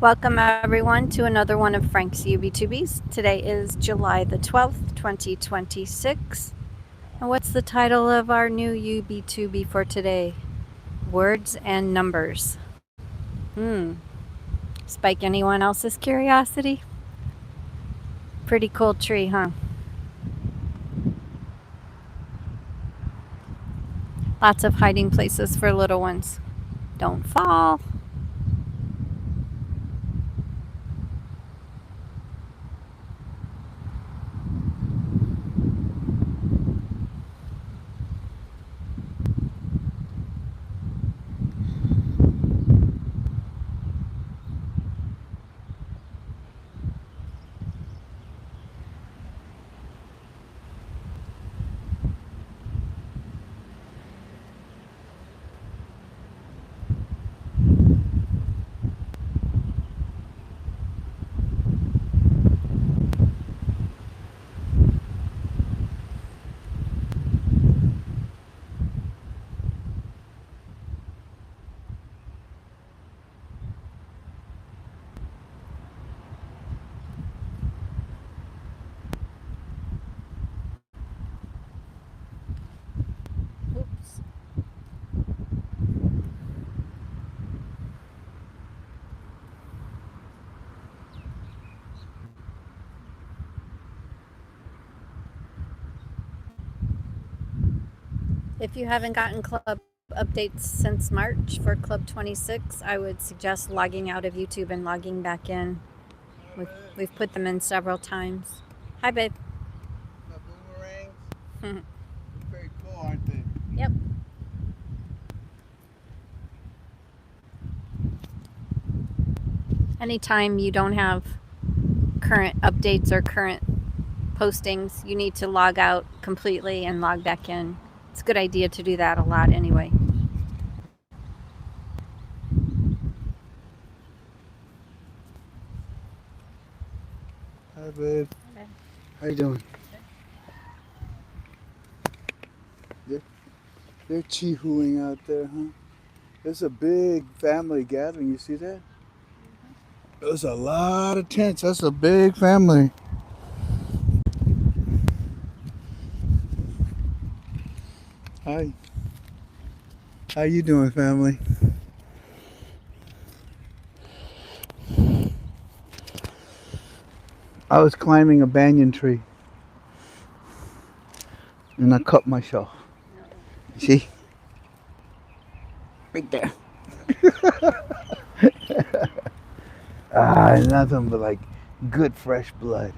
Welcome everyone to another one of Frank's UB2Bs. Today is July the 12th, 2026. And what's the title of our new UB2B for today? Words and numbers. Spike anyone else's curiosity? Pretty cool tree, huh? Lots of hiding places for little ones. Don't fall. Oops. If you haven't gotten club updates since March for Club 26, I would suggest logging out of YouTube and logging back in. We've put them in several times. Hi, babe. The boomerangs? They're very cool, aren't they? Yep. Anytime you don't have current updates or current postings, you need to log out completely and log back in. It's a good idea to do that a lot anyway. Hi, babe. How you doing? They're chee-hooing out there, huh? There's a big family gathering. You see that? There's a lot of tents. That's a big family. Hi. How you doing, family? I was climbing a banyan tree and I cut myself. See? Right there. Nothing but like good fresh blood.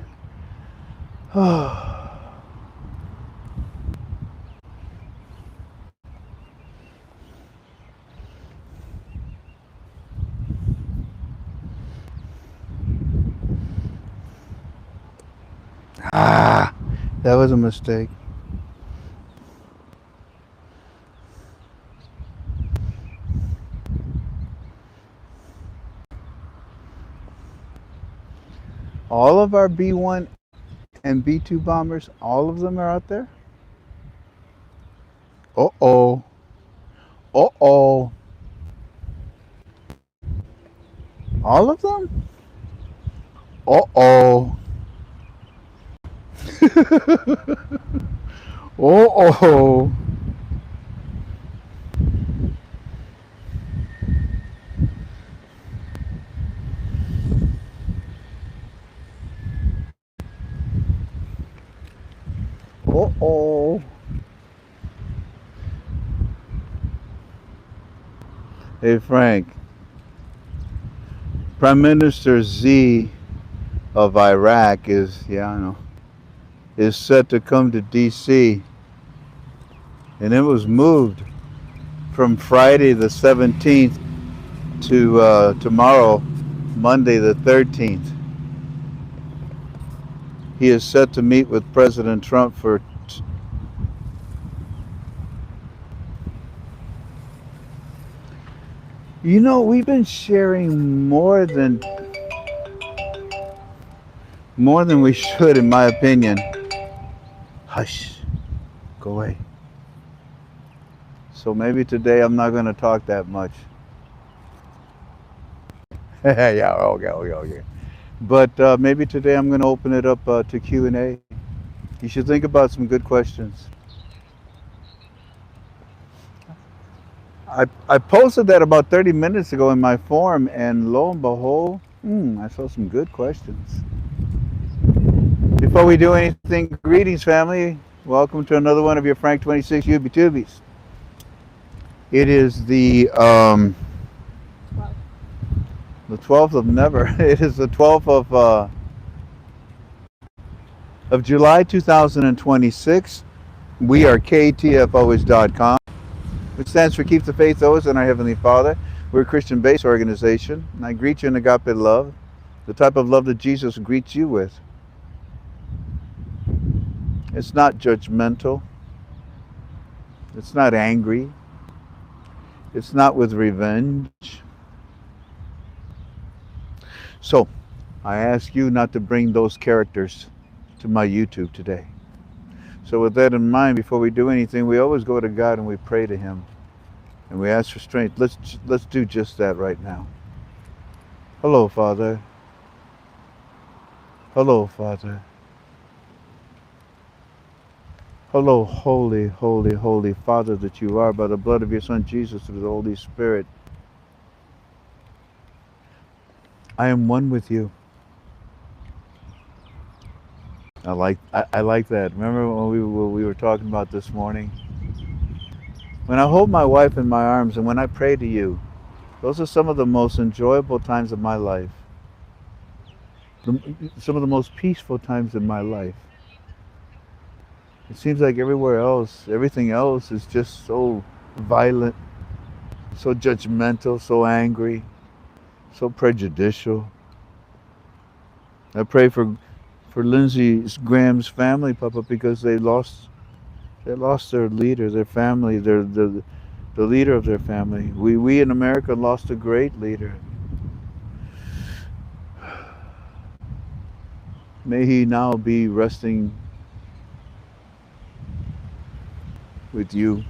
That was a mistake. All of our B-1 and B-2 bombers, all of them are out there? Uh-oh. Uh-oh. All of them? Uh-oh. Uh-oh. Uh-oh. Hey, Frank. Prime Minister Z of Iraq is, yeah, I know, is set to come to D.C. And it was moved from Friday the 17th to tomorrow, Monday the 13th. He is set to meet with President Trump for we've been sharing more than we should, in my opinion. Hush. Go away. So maybe today I'm not going to talk that much. Yeah, okay, okay, okay. But maybe today I'm going to open it up to Q&A. You should think about some good questions. I posted that about 30 minutes ago in my forum, and lo and behold, I saw some good questions. Before we do anything, greetings, family. Welcome to another one of your Frank26 UB2Bs. It is the 12th of never. It is the 12th of July 2026. We are KTFalways.com, which stands for Keep the Faith Always in Our Heavenly Father. We're a Christian-based organization, and I greet you in agape love, the type of love that Jesus greets you with. It's not judgmental. It's not angry. It's not with revenge. So, I ask you not to bring those characters to my YouTube today. So with that in mind, before we do anything, we always go to God and we pray to Him. And we ask for strength. Let's do just that right now. Hello, Father. Hello, Father. Hello, holy, holy, holy Father that you are, by the blood of your Son Jesus through the Holy Spirit. I am one with you. I like that. Remember when we were talking about this morning? When I hold my wife in my arms and when I pray to you, those are some of the most enjoyable times of my life. Some of the most peaceful times in my life. It seems like everywhere else, everything else is just so violent, so judgmental, so angry, so prejudicial. I pray for Lindsey Graham's family, Papa, because they lost their leader, their family, the leader of their family. We in America lost a great leader. May he now be resting with you.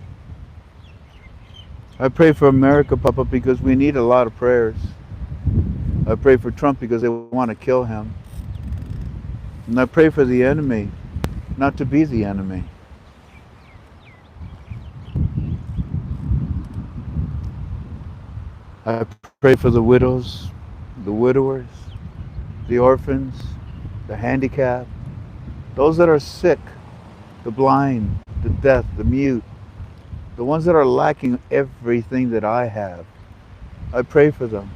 I pray for America, Papa, because we need a lot of prayers. I pray for Trump because they want to kill him. And I pray for the enemy not to be the enemy. I pray for the widows, the widowers, the orphans, the handicapped, those that are sick, the blind, the deaf, the mute, the ones that are lacking everything that I have. I pray for them.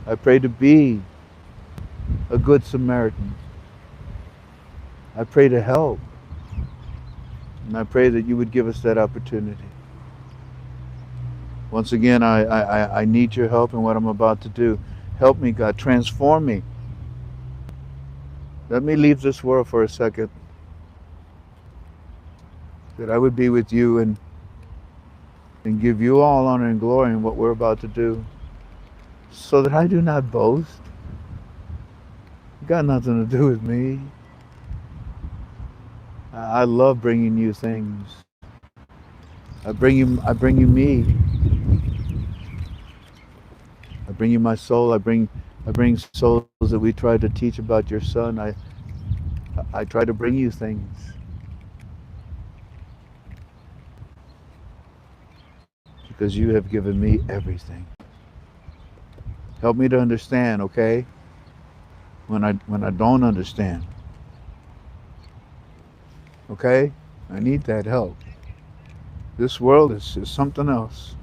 I pray to be a good Samaritan. I pray to help. And I pray that you would give us that opportunity. Once again, I need your help in what I'm about to do. Help me, God. Transform me. Let me leave this world for a second. That I would be with you and give you all honor and glory in what we're about to do. So that I do not boast. It got nothing to do with me. I love bringing you things. I bring you me. I bring you my soul. I bring souls that we try to teach about your Son. I try to bring you things because you have given me everything. Help me to understand, okay? When I don't understand. Okay? I need that help. This world is something else.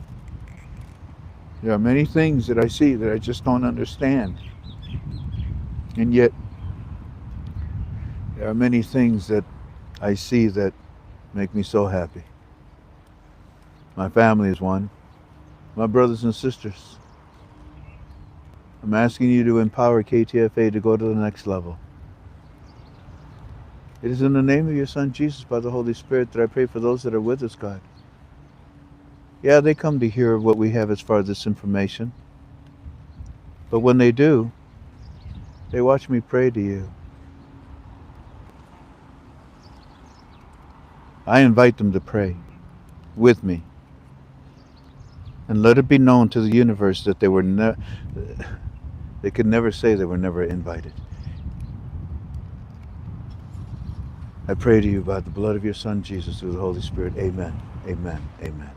There are many things that I see that I just don't understand. And yet there are many things that I see that make me so happy. My family is one. My brothers and sisters. I'm asking you to empower KTFA to go to the next level. It is in the name of your Son, Jesus, by the Holy Spirit, that I pray for those that are with us, God. Yeah, they come to hear what we have as far as this information. But when they do, they watch me pray to you. I invite them to pray with me. And let it be known to the universe that they could never say they were never invited. I pray to you by the blood of your Son Jesus through the Holy Spirit. Amen. Amen. Amen.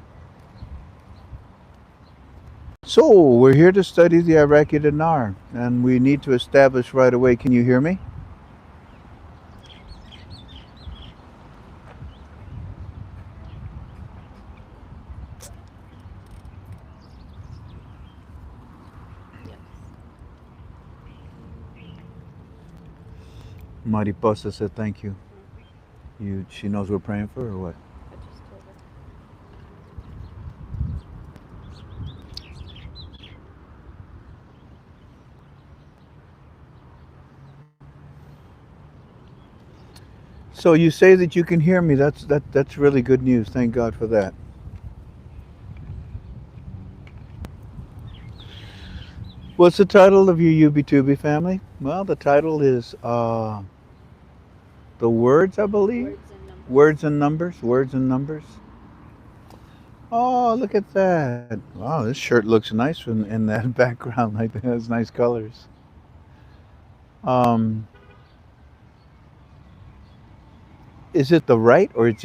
So we're here to study the Iraqi dinar, and we need to establish right away. Can you hear me? Yes. Mariposa said thank you. She knows we're praying for her or what? I just told her. So you say that you can hear me. That's really good news. Thank God for that. What's the title of your UB2B family? Well, the title is the words, I believe. Words and numbers. Words and numbers. Words and numbers. Oh, look at that! Wow, this shirt looks nice in that background. Like that has nice colors. Um, is it the right or it's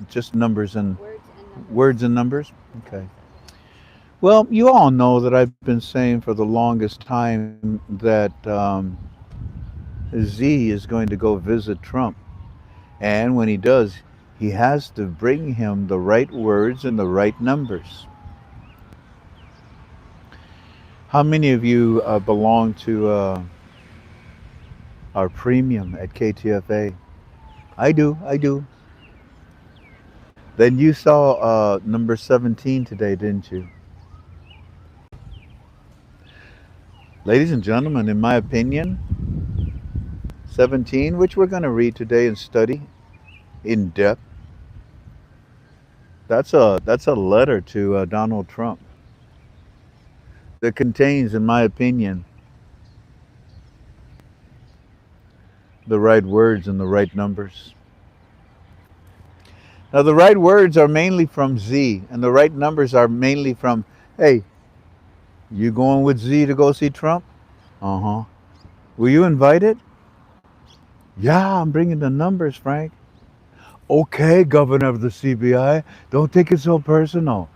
just numbers and Words and numbers. words and numbers? That's how Okay. I said it. Well, you all know that I've been saying for the longest time that Z is going to go visit Trump. And when he does, he has to bring him the right words and the right numbers. How many of you belong to our premium at KTFA? I do, I do. Then you saw number 17 today, didn't you? Ladies and gentlemen, in my opinion, 17, which we're going to read today and study in depth, that's a letter to Donald Trump that contains, in my opinion, the right words and the right numbers. Now, the right words are mainly from Z, and the right numbers are mainly from, hey, you going with Z to go see Trump? Uh huh. Were you invited? Yeah, I'm bringing the numbers, Frank. Okay, Governor of the CBI, don't take it so personal.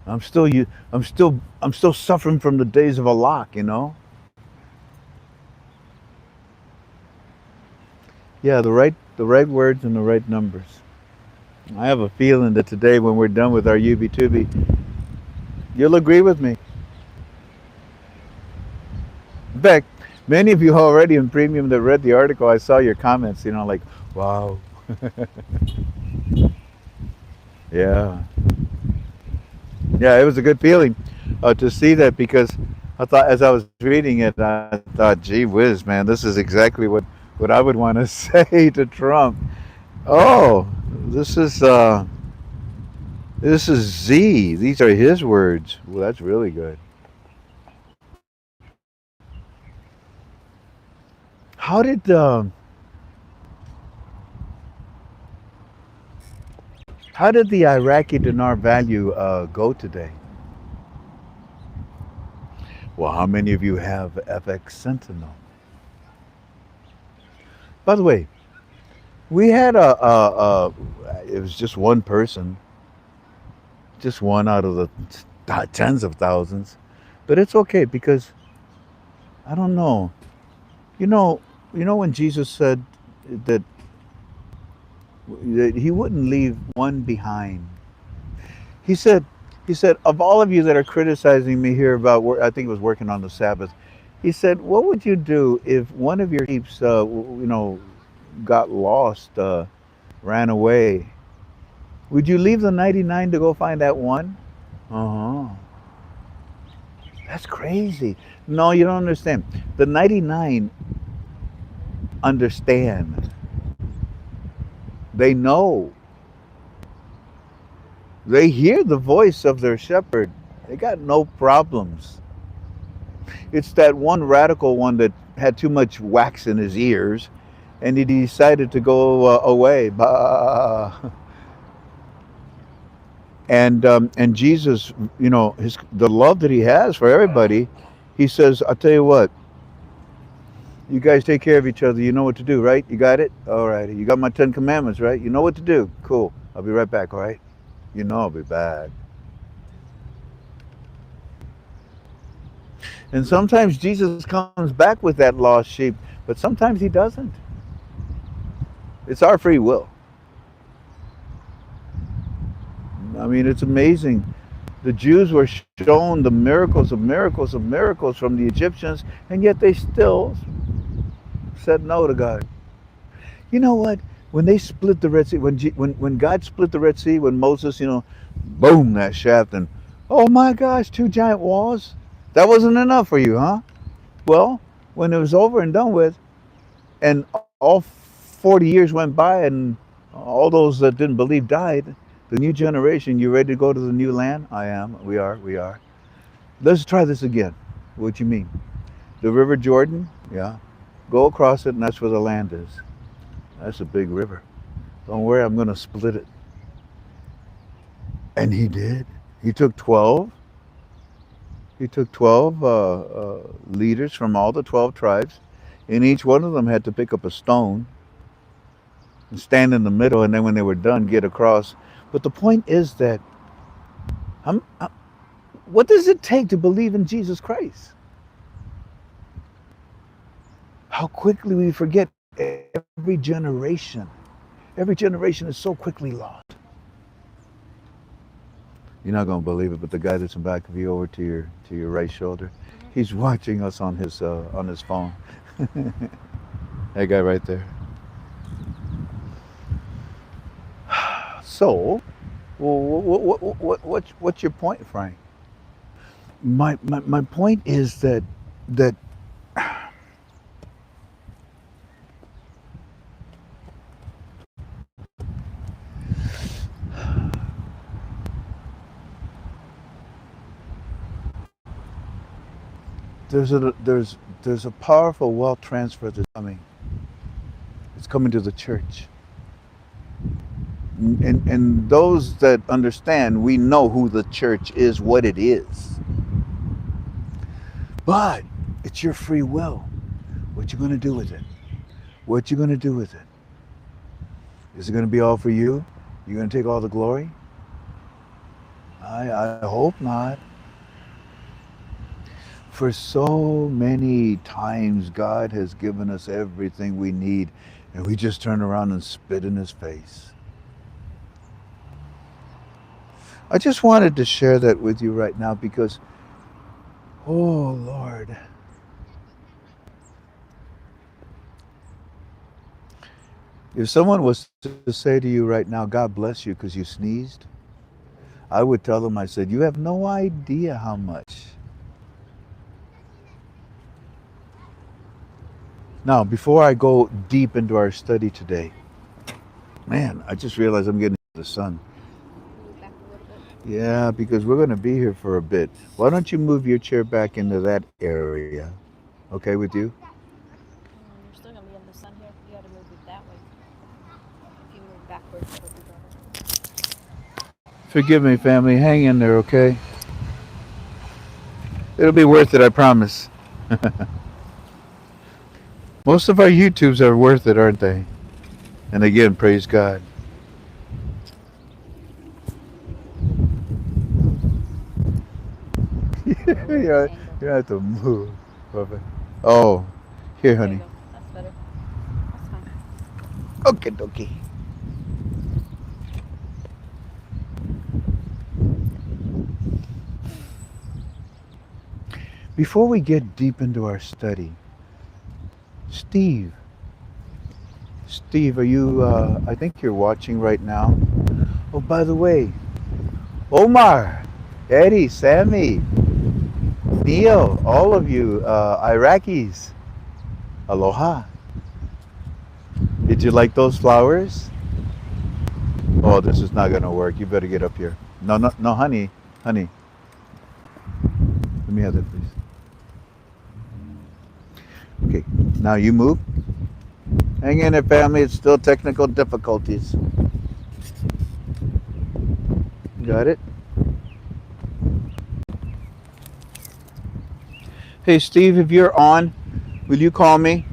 I'm still suffering from the days of a lock, you know. Yeah, the right words and the right numbers. I have a feeling that today, when we're done with our UB2B, you'll agree with me. In fact, many of you already in premium that read the article, I saw your comments. Like, wow, yeah, yeah. It was a good feeling to see that because I thought, as I was reading it, I thought, gee whiz, man, this is exactly what I would want to say to Trump. Oh, this is uh, this is Z. These are his words. Well, that's really good. How did how did the Iraqi dinar value go today? Well, how many of you have FX Sentinel? By the way, we had it was just one person, just one out of the tens of thousands, but it's okay because I don't know. You know, when Jesus said that he wouldn't leave one behind. He said, of all of you that are criticizing me here about I think it was working on the Sabbath. He said, what would you do if one of your sheep, got lost, ran away? Would you leave the 99 to go find that one? Uh huh. That's crazy. No, you don't understand. The 99 understand. They know. They hear the voice of their shepherd. They got no problems. It's that one radical one that had too much wax in his ears and he decided to go away. Bah. And Jesus, the love that he has for everybody, he says, "I'll tell you what, you guys take care of each other. You know what to do, right? You got it? All right. You got my 10 Commandments, right? You know what to do. Cool. I'll be right back, all right? You know I'll be back." And sometimes Jesus comes back with that lost sheep, but sometimes he doesn't. It's our free will. I mean, it's amazing. The Jews were shown the miracles of miracles of miracles from the Egyptians, and yet they still said no to God. You know what? When they split the Red Sea, when God split the Red Sea, when Moses, boom, that shaft, and oh my gosh, two giant walls. That wasn't enough for you, huh? Well, when it was over and done with, and all 40 years went by, and all those that didn't believe died, the new generation, you ready to go to the new land? I am. We are. We are. Let's try this again. What you mean? The River Jordan? Yeah. Go across it, and that's where the land is. That's a big river. Don't worry, I'm going to split it. And he did. He took 12. He took 12 leaders from all the 12 tribes, and each one of them had to pick up a stone and stand in the middle, and then when they were done, get across. But the point is that I'm, I, what does it take to believe in Jesus Christ? How quickly we forget every generation. Every generation is so quickly lost. You're not going to believe it, but the guy that's in back of you, over to your right shoulder, he's watching us on his phone. That guy right there. So, what's your point, Frank? My point is that there's a powerful wealth transfer that's coming. It's coming to the church. And those that understand, we know who the church is, what it is. But it's your free will. What you gonna do with it? What you gonna do with it? Is it gonna be all for you? You gonna take all the glory? I hope not. For so many times, God has given us everything we need, and we just turn around and spit in his face. I just wanted to share that with you right now because, oh Lord, if someone was to say to you right now, God bless you because you sneezed, I would tell them, I said, you have no idea how much. Now, before I go deep into our study today, man, I just realized I'm getting the sun. Yeah, because we're going to be here for a bit. Why don't you move your chair back into that area? Okay with you? You're still gonna be in the sun here. You gotta move it that way. If you move backwards, it'll be better. Forgive me, family. Hang in there, okay? It'll be worth it, I promise. Most of our YouTubes are worth it, aren't they? And again, praise God. Yeah, you have to move. Perfect. Oh, here, There you honey. go. That's better. That's fine. Okay, dokie. Before we get deep into our study, Steve, Steve, are you? I think you're watching right now. Oh, by the way, Omar, Eddie, Sammy, Neil, all of you Iraqis, aloha. Did you like those flowers? Oh, this is not gonna work. You better get up here. No, no, no, honey, honey. Let me have that, please. Okay, now you move. Hang in there, family. It's still technical difficulties. Got it? Hey, Steve, if you're on, will you call me?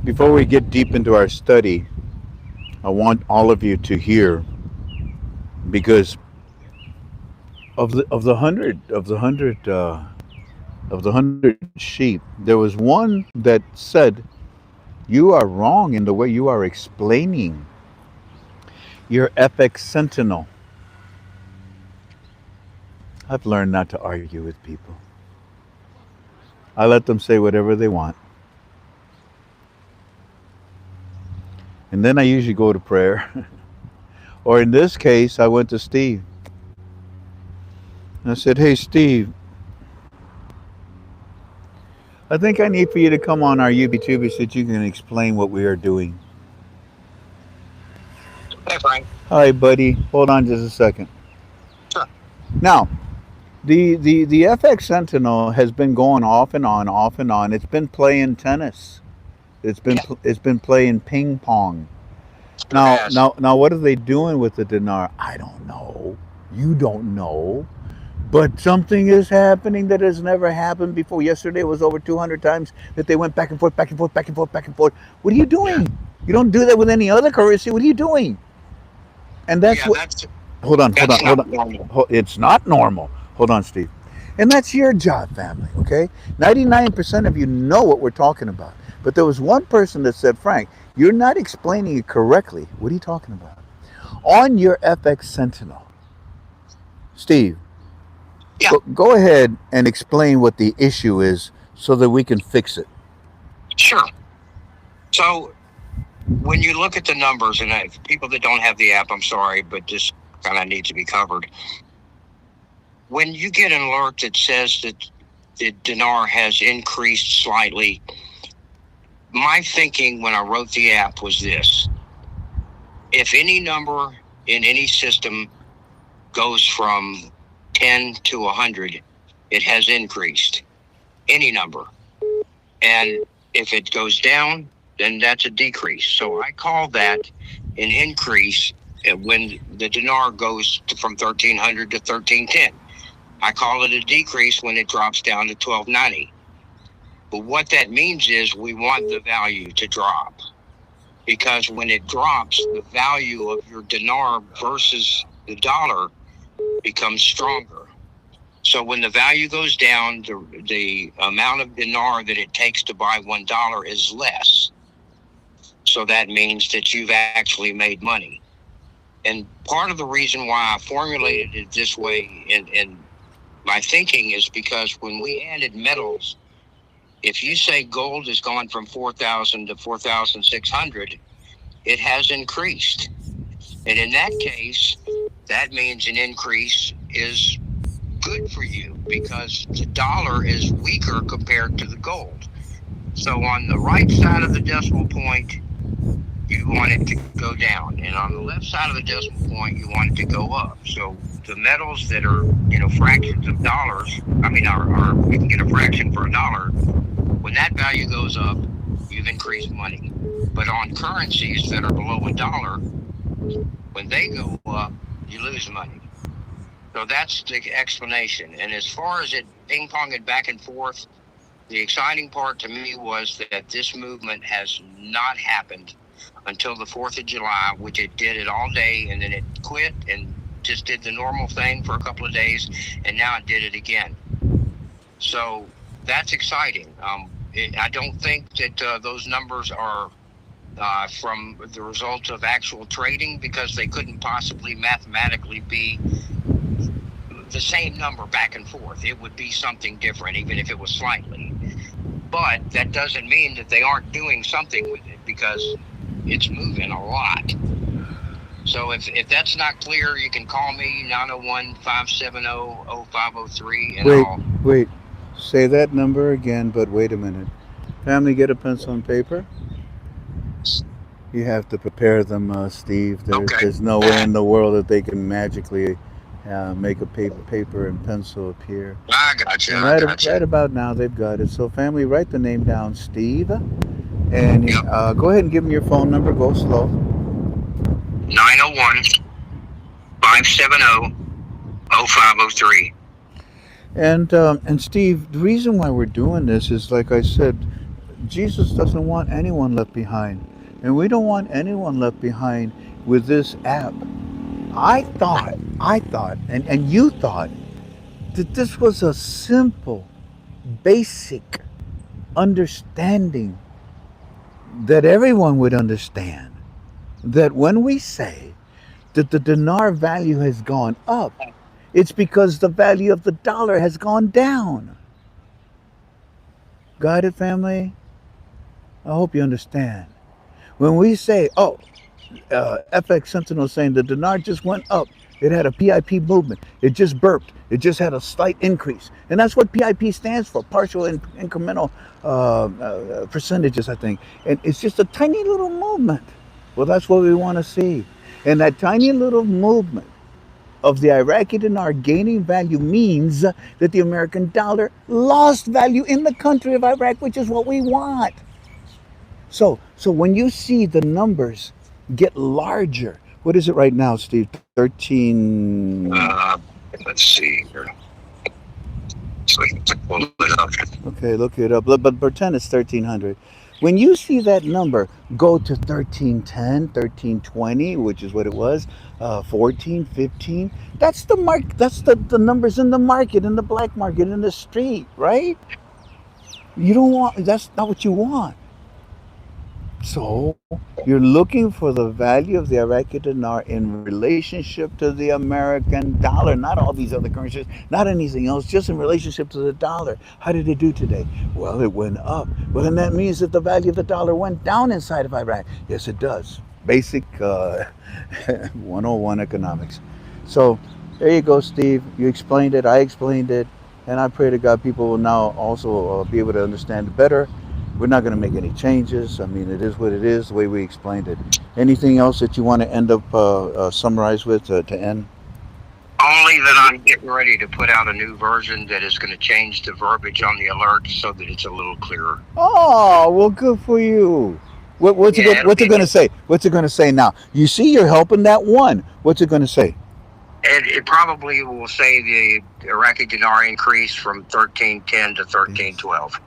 Before we get deep into our study, I want all of you to hear because of the hundred sheep, there was one that said, "You are wrong in the way you are explaining your FX Sentinel." I've learned not to argue with people. I let them say whatever they want, and then I usually go to prayer. Or in this case, I went to Steve. And I said, "Hey, Steve, I think I need for you to come on our UBTube so that you can explain what we are doing." Hey, Frank. Hi, buddy. Hold on just a second. Sure. Now, the FX Sentinel has been going off and on, off and on. It's been playing tennis. Yeah, It's been playing ping pong. sure has. Now, what are they doing with the dinar? I don't know. You don't know. But something is happening that has never happened before. Yesterday it was over 200 times that they went back and forth, back and forth, back and forth, back and forth. What are you Yeah. doing? You don't do that with any other currency. What are you doing? And that's Yeah, what. that's Hold on, hold on, that's hold not on. normal. It's not normal. Hold on, Steve. And that's your job, family, okay? 99% of you know what we're talking about. But there was one person that said, "Frank, you're not explaining it correctly." What are you talking about? On your FX Sentinel, Steve, Yeah, go ahead and explain what the issue is so that we can fix it. sure. So when you look at the numbers, and people that don't have the app, I'm sorry, but this kind of needs to be covered. When you get an alert that says that the dinar has increased slightly, my thinking when I wrote the app was this: if any number in any system goes from 10 to 100, it has increased. Any number. And if it goes down, then that's a decrease. So I call that an increase when the dinar goes from 1300 to 1310. I call it a decrease when it drops down to 1290. But what that means is we want the value to drop, because when it drops, the value of your dinar versus the dollar becomes stronger. So when the value goes down, the amount of dinar that it takes to buy $1 is less. So that means that you've actually made money. And part of the reason why I formulated it this way in my thinking is because when we added metals, if you say gold has gone from 4,000 to 4,600, it has increased. And in that case, that means an increase is good for you because the dollar is weaker compared to the gold. So on the right side of the decimal point, you want it to go down, and on the left side of the decimal point, you want it to go up. So the metals that are, fractions of dollars, are you can get a fraction for $1. When that value goes up, you've increased money. But on currencies that are below $1, when they go up, you lose money. So that's the explanation. And as far as it ping ponging back and forth, the exciting part to me was that this movement has not happened until the 4th of July, which it did it all day, and then it quit and just did the normal thing for a couple of days, and now it did it again. So that's exciting. I don't think that those numbers are from the result of actual trading, because they couldn't possibly mathematically be the same number back and forth. It would be something different, even if it was slightly. But that doesn't mean that they aren't doing something with it, because it's moving a lot. So if that's not clear, you can call me 901-570-0503, and Wait, I'll. wait. Say that number again, but wait a minute. Family, get a pencil and paper. You have to prepare them, Steve. Okay. There's no way in the world that they can magically make a paper and pencil appear. I got you. And I got you. right about now, they've got it. So, family, write the name down, Steve, And Yep. go ahead and give me your phone number. Go slow. 901 570 0503. And Steve, the reason why we're doing this is, like I said, Jesus doesn't want anyone left behind, and we don't want anyone left behind with this app. I thought, and you thought that this was a simple, basic understanding that everyone would understand. That when we say that the dinar value has gone up, it's because the value of the dollar has gone down. Got it, family? I hope you understand. When we say, oh, FX Sentinel saying the dinar just went up, it had a PIP movement. It just burped. It just had a slight increase. And that's what PIP stands for, partial incremental percentages, I think. And it's just a tiny little movement. Well, that's what we want to see. And that tiny little movement of the Iraqi dinar gaining value means that the American dollar lost value in the country of Iraq, which is what we want. So when you see the numbers get larger, what is it right now, Steve? 13. Let's see here. So I can pull it up. Okay, look it up. But pretend it's 1300. When you see that number go to 1310, 1320, which is what it was, 14, 15, that's the mark. That's the numbers in the market, in the black market, in the street, right? You don't want. That's not what you want. So you're looking for the value of the Iraqi dinar in relationship to the American dollar, not all these other currencies, not anything else, just in relationship to the dollar. How did it do today? Well, it went up. Well, then that means that the value of the dollar went down inside of Iraq. Yes, it does. Basic 101 economics. So there you go, Steve. You explained it. I explained it. And I pray to God people will now also be able to understand it better. We're not going to make any changes. I mean, it is what it is, the way we explained it. Anything else that you want to end up summarize with to end? Only that I'm getting ready to put out a new version that is going to change the verbiage on the alert so that it's a little clearer. Oh, well, good for you. What's it Yeah, going? What's it going to say? What's it going to say now? You see, you're helping that one. What's it going to say? it probably will say the Iraqi dinar increased from 1310 to 1312.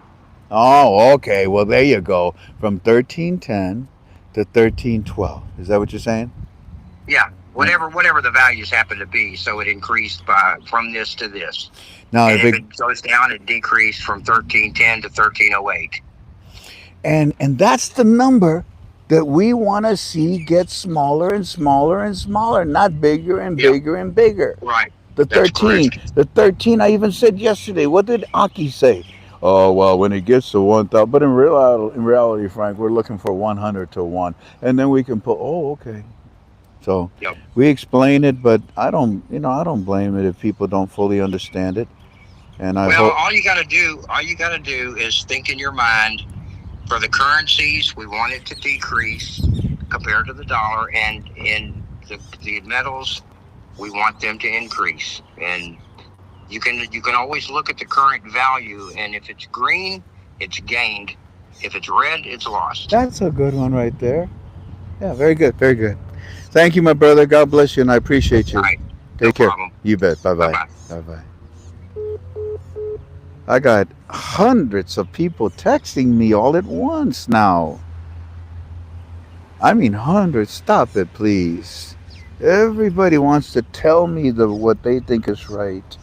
Oh, okay. Well, there you go. From 1310 to 1312. Is that what you're saying? Yeah, whatever the values happen to be. So it increased by from this to this, Now, and if it goes down, it decreased from 1310 to 1308. and that's the number that we want to see get smaller and smaller and smaller, not bigger and Yep, bigger and bigger. right. The That's 13, correct. the 13. I even said yesterday. What did Aki say? Oh well, when it gets to 1,000. But in reality, Frank, we're looking for 100 to one, and then we can put. Oh, okay. So Yep. we explain it, but I don't blame it if people don't fully understand it. And I Well, hope. all you got to do is think in your mind. For the currencies, we want it to decrease compared to the dollar, and in the metals, we want them to increase. And you can always look at the current value, and if it's green, it's gained. If it's red, it's lost. That's a good one right there. Yeah, very good, very good. Thank you, my brother. God bless you, and I appreciate All you. right, no Take care. problem. You bet. Bye Bye bye. bye. Bye bye. I got hundreds of people texting me all at once now. I mean, hundreds. Stop it, please. Everybody wants to tell me what they think is right.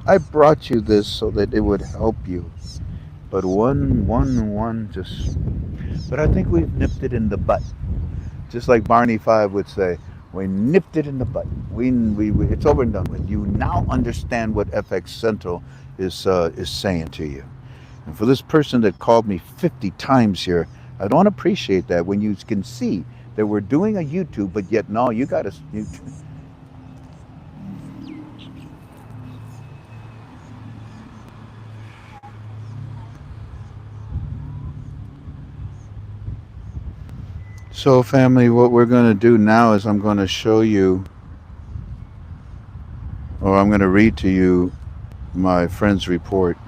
I brought you this so that it would help you. But one just. But I think we've nipped it in the butt. Just like Barney Five would say, we nipped it in the butt. It's over and done with. You now understand what FX Central is saying to you. And for this person that called me 50 times here, I don't appreciate that when you can see that we're doing a YouTube, but yet no, you got to. So, family, what we're going to do now is I'm going to show you, or I'm going to read to you my friend's report.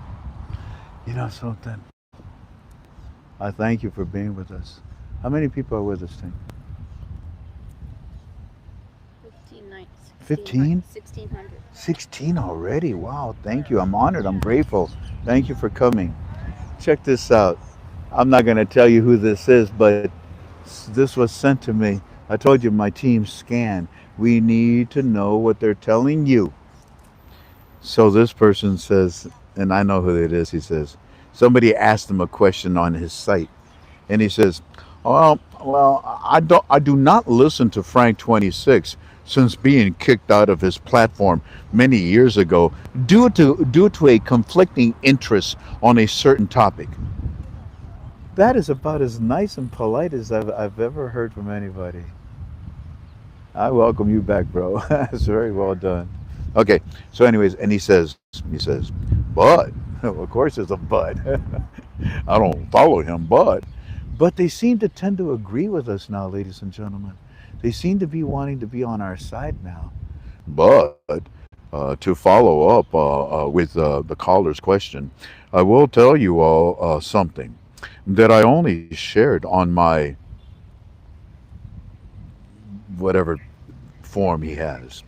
You know something? I thank you for being with us. How many people are with us, Tim? 15? 1600. 16 already. Wow, thank you. I'm honored. I'm grateful. Thank you for coming. Check this out. I'm not going to tell you who this is, but this was sent to me. I told you my team scanned. We need to know what they're telling you. So this person says, and I know who it is, he says, somebody asked him a question on his site. And he says, I do not listen to Frank 26 since being kicked out of his platform many years ago due to a conflicting interest on a certain topic. That is about as nice and polite as I've ever heard from anybody. I welcome you back, bro. That's very well done. Okay, so anyways, and he says, but of course there's a but. I don't follow him, but they seem to tend to agree with us now, ladies and gentlemen. They seem to be wanting to be on our side now. But to follow up with the caller's question, I will tell you all something that I only shared on my whatever form he has.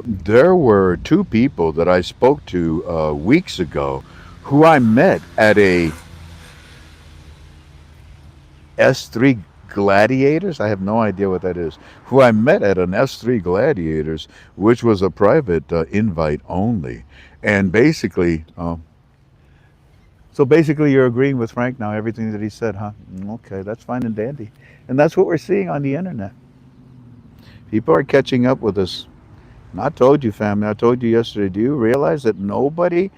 There were two people that I spoke to weeks ago who I met at a S3 Gladiators. I have no idea what that is. Who I met at an S3 Gladiators, which was a private invite only. And basically, so basically, you're agreeing with Frank now, everything that he said, huh? Okay, that's fine and dandy. And that's what we're seeing on the internet. People are catching up with us. And I told you, family, I told you yesterday, do you realize that nobody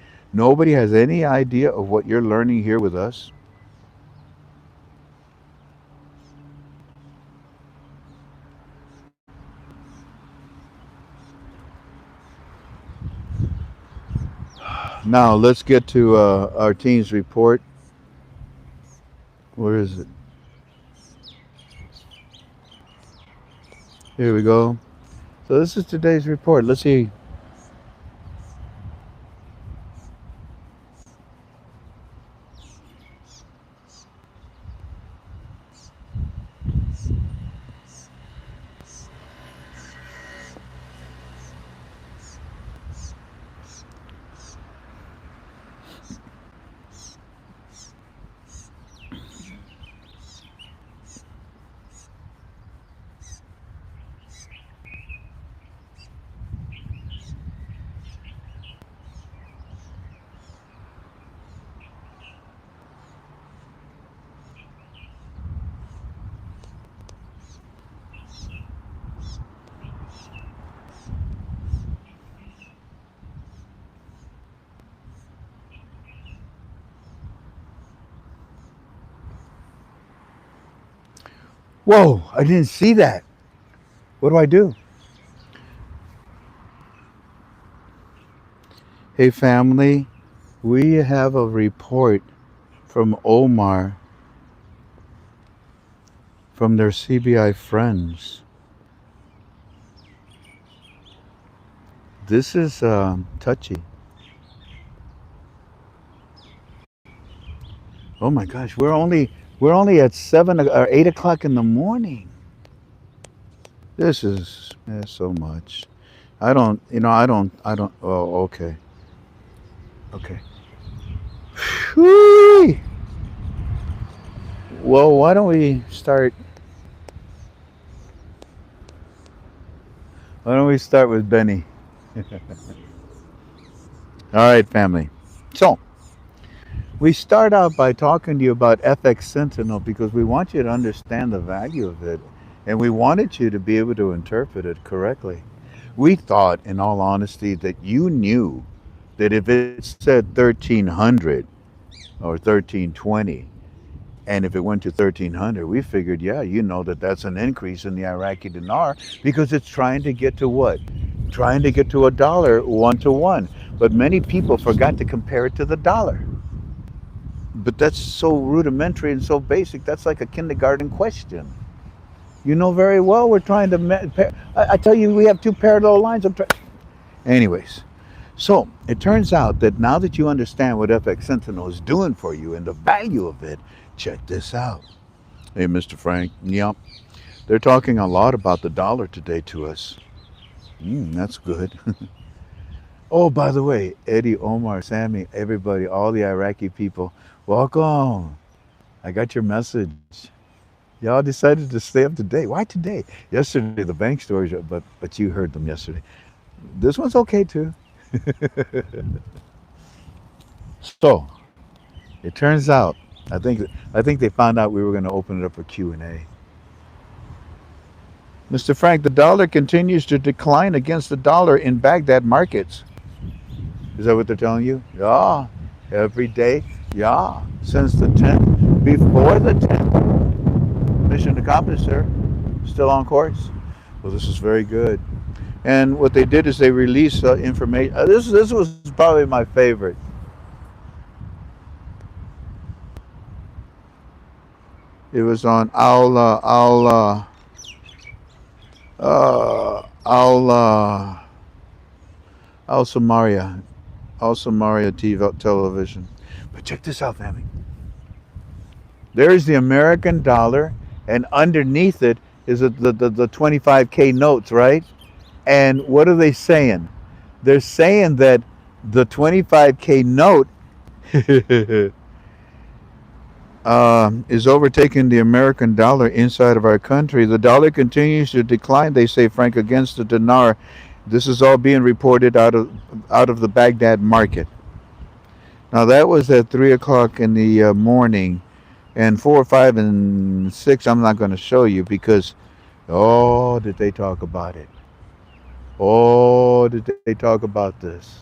has any idea of what you're learning here with us? Now, let's get to our team's report. Where is it? Here we go. So this is today's report. Let's see. Whoa, I didn't see that. What do I do? Hey, family, we have a report from Omar from their CBI friends. This is touchy. Oh my gosh, we're only at 7 or 8 o'clock in the morning. This is so much. I don't. Oh, okay, okay. Whee! Well, why don't we start? Why don't we start with Benny? All right, family. So we start out by talking to you about FX Sentinel because we want you to understand the value of it, and we wanted you to be able to interpret it correctly. We thought, in all honesty, that you knew that if it said 1300 or 1320, and if it went to 1300, we figured, yeah, you know that that's an increase in the Iraqi dinar because it's trying to get to what? Trying to get to a dollar 1 to 1. But many people forgot to compare it to the dollar. But that's so rudimentary and so basic. That's like a kindergarten question. You know very well we're trying to. I tell you, we have two parallel lines. Anyways, So it turns out that now that you understand what FX Sentinel is doing for you and the value of it, check this out. Hey, Mr. Frank. Yep. They're talking a lot about the dollar today to us. That's good. Oh, by the way, Eddie, Omar, Sammy, everybody, all the Iraqi people, welcome. I got your message. Y'all decided to stay up today. Why today? Yesterday, the bank stories, but you heard them yesterday. This one's okay too. So it turns out, I think they found out we were going to open it up for Q&A. Mr. Frank, the dollar continues to decline against the dollar in Baghdad markets. Is that what they're telling you? Yeah, every day. Yeah, since the 10th, before the 10th. Mission accomplished, sir. Still on course. Well, this is very good. And what they did is they released information. This was probably my favorite. It was on Al Samaria, Al Samaria TV, television. But check this out, family. There's the American dollar, and underneath it is the 25K notes, right? And what are they saying? They're saying that the 25K note is overtaking the American dollar inside of our country. The dollar continues to decline, they say, Frank, against the dinar. This is all being reported out of the Baghdad market. Now that was at 3 o'clock in the morning, and 4, 5, and 6. I'm not going to show you because, oh, did they talk about it? Oh, did they talk about this?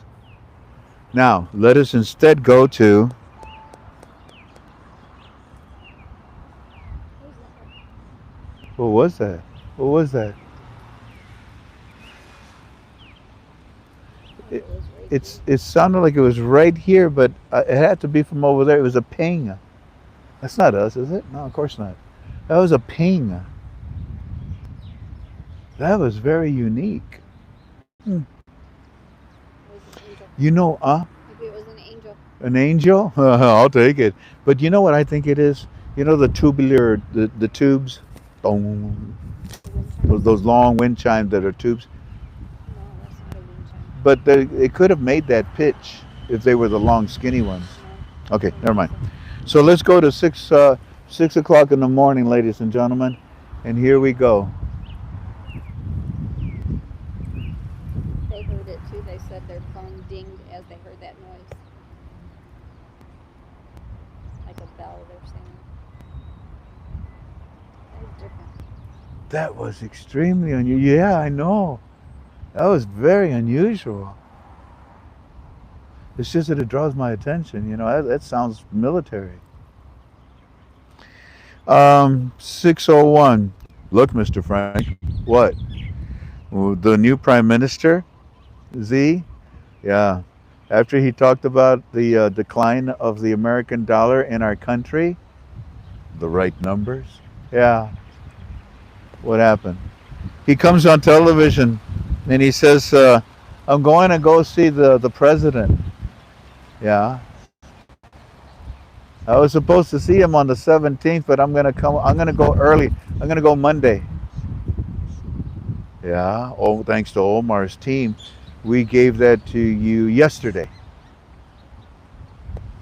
Now let us instead go to. What was that? What was that? It sounded like it was right here, but it had to be from over there. It was a ping. That's not us, is it? No, of course not. That was a ping. That was very unique. Hmm. You know, Maybe it was an angel. An angel? I'll take it. But you know what I think it is? You know the tubular, the tubes? Boom. Those long wind chimes that are tubes. No, that's not a wind chime. But it could have made that pitch if they were the long, skinny ones. No, Okay, I never don't mind. think So let's go to 6 o'clock in the morning, ladies and gentlemen. And here we go. so. They heard it too. They said their phone dinged as they heard that noise. Like a bell, they're saying. That was different. That was extremely unusual. Yeah, I know. That was very unusual. It's just that it draws my attention. You know, that sounds military. 6:01. Look, Mr. Frank. What? The new prime minister, Z? Yeah. After he talked about the decline of the American dollar in our country, the right numbers. Yeah. What happened? He comes on television and he says, "I'm going to go see the president." Yeah. I was supposed to see him on the 17th, but I'm gonna come. I'm gonna go early. I'm gonna go Monday. Yeah. Oh, thanks to Omar's team, we gave that to you yesterday.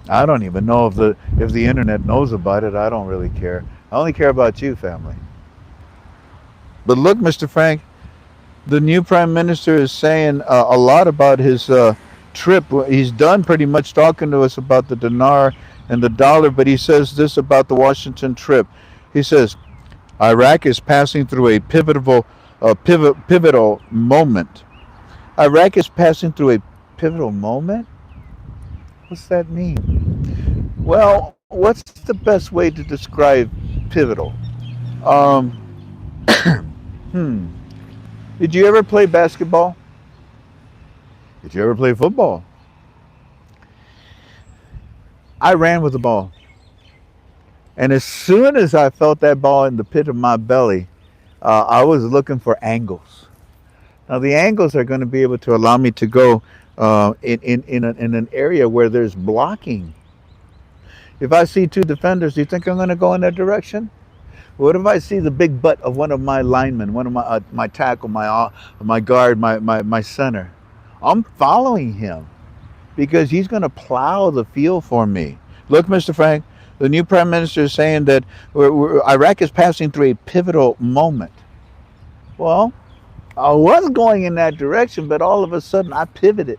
I don't even know if the internet knows about it. I don't really care. I only care about you, family. But look, Mr. Frank, the new prime minister is saying a lot about his trip. He's done pretty much talking to us about the dinar and the dollar, but he says this about the Washington trip. He says Iraq is passing through a pivotal moment. Iraq is passing through a pivotal moment. What's that mean? Well, what's the best way to describe pivotal? Um, hmm. Did you ever play basketball? Did you ever play football? I ran with the ball. And as soon as I felt that ball in the pit of my belly, I was looking for angles. Now, the angles are going to be able to allow me to go in an area where there's blocking. If I see two defenders, do you think I'm going to go in that direction? What if I see the big butt of one of my linemen, one of my tackle, my guard, my center? I'm following him because he's going to plow the field for me. Look, Mr. Frank, the new prime minister is saying that Iraq is passing through a pivotal moment. Well, I was going in that direction, but all of a sudden I pivoted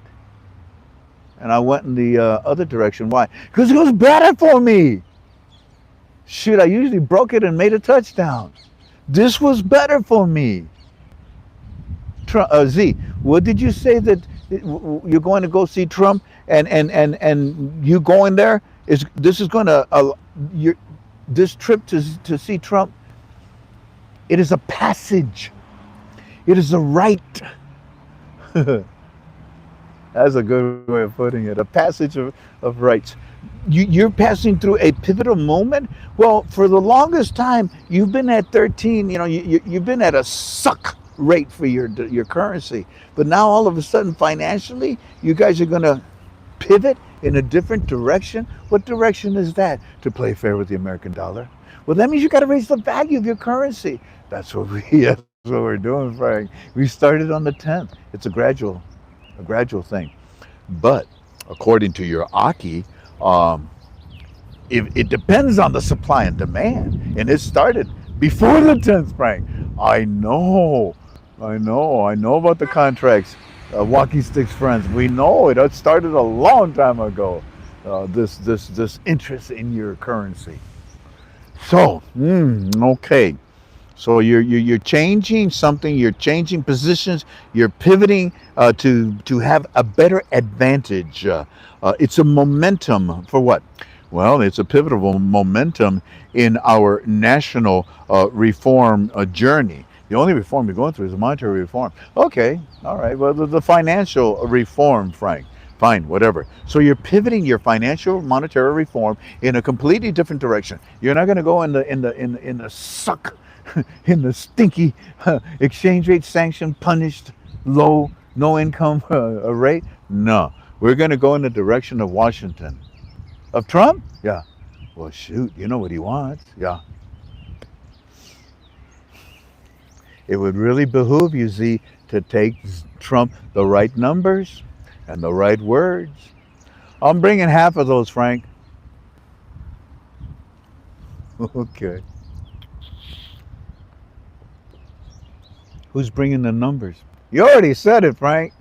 and I went in the other direction. Why? Because it was better for me. Shoot, I usually broke it and made a touchdown. This was better for me. Z, what did you say that you're going to go see Trump and you going there is this is going to this trip to see Trump? It is a passage. It is a rite. That's a good way of putting it. A passage of rights. You're passing through a pivotal moment. Well, for the longest time, you've been at 13. You know, you've been at a suck rate for your currency. But now, all of a sudden, financially, you guys are going to pivot in a different direction. What direction is that? To play fair with the American dollar. Well, that means you got to raise the value of your currency. That's what that's what we're doing, Frank. We started on the 10th. It's a gradual thing. But according to your Aki, it depends on the supply and demand, and it started before the 10th, Frank. I know about the contracts. Walkie Sticks friends, we know it. It started a long time ago. This interest in your currency. So, okay. So you're changing something. You're changing positions. You're pivoting to have a better advantage. It's a momentum for what? Well, it's a pivotal momentum in our national reform journey. The only reform you're going through is the monetary reform. Okay, all right. Well, the financial reform, Frank. Fine, whatever. So you're pivoting your financial monetary reform in a completely different direction. You're not going to go in the suck, in the stinky exchange rate sanctioned, punished, low, no income rate. No, we're going to go in the direction of Washington. Of Trump? Yeah. Well, shoot, you know what he wants. Yeah. It would really behoove you, Z, to take Trump the right numbers and the right words. I'm bringing half of those, Frank. Okay. Who's bringing the numbers? You already said it, Frank.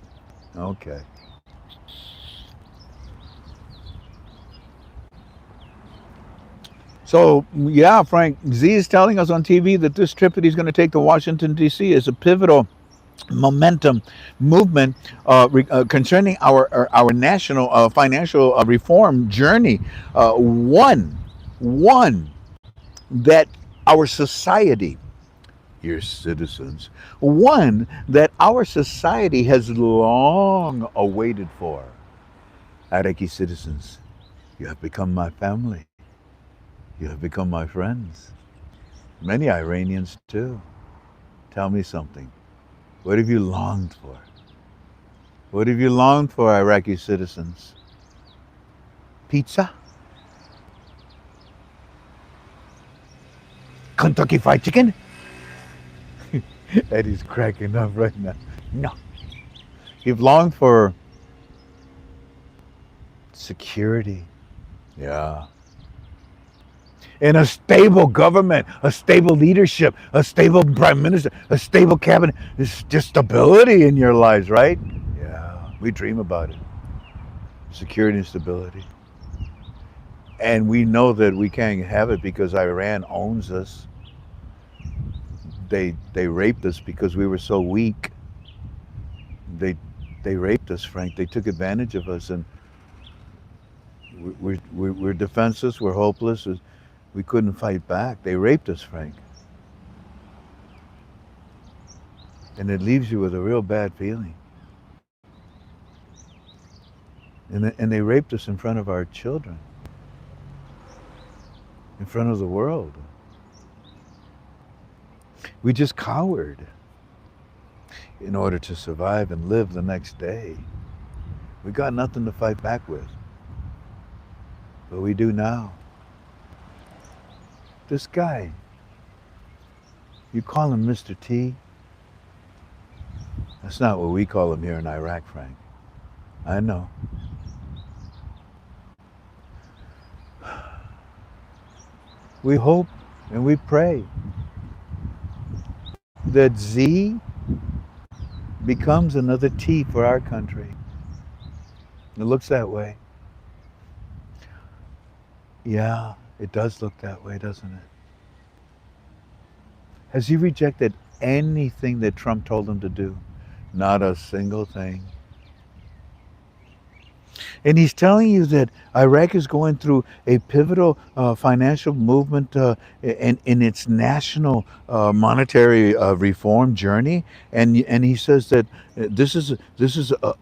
Okay. So, yeah, Frank, Z is telling us on TV that this trip that he's going to take to Washington, D.C. is a pivotal momentum movement concerning our national financial reform journey. One that our society, your citizens, one that our society has long awaited for. Iraqi citizens, you have become my family. You have become my friends. Many Iranians too. Tell me something. What have you longed for? What have you longed for, Iraqi citizens? Pizza? Kentucky Fried Chicken? Eddie's cracking up right now. No. You've longed for security. Yeah. In a stable government, a stable leadership, a stable prime minister, a stable cabinet. It's just stability in your lives, right? Yeah, we dream about it. Security and stability. And we know that we can't have it because Iran owns us. They raped us because we were so weak. They raped us, Frank. They took advantage of us, and we're defenseless. We're hopeless. We couldn't fight back. They raped us, Frank. And it leaves you with a real bad feeling. And they raped us in front of our children, in front of the world. We just cowered in order to survive and live the next day. We got nothing to fight back with, but we do now. This guy, you call him Mr. T? That's not what we call him here in Iraq, Frank. I know. We hope and we pray that Z becomes another T for our country. It looks that way. Yeah, it does look that way, doesn't it? Has he rejected anything that Trump told him to do? Not a single thing. And he's telling you that Iraq is going through a pivotal financial movement in its national monetary reform journey. And he says that this is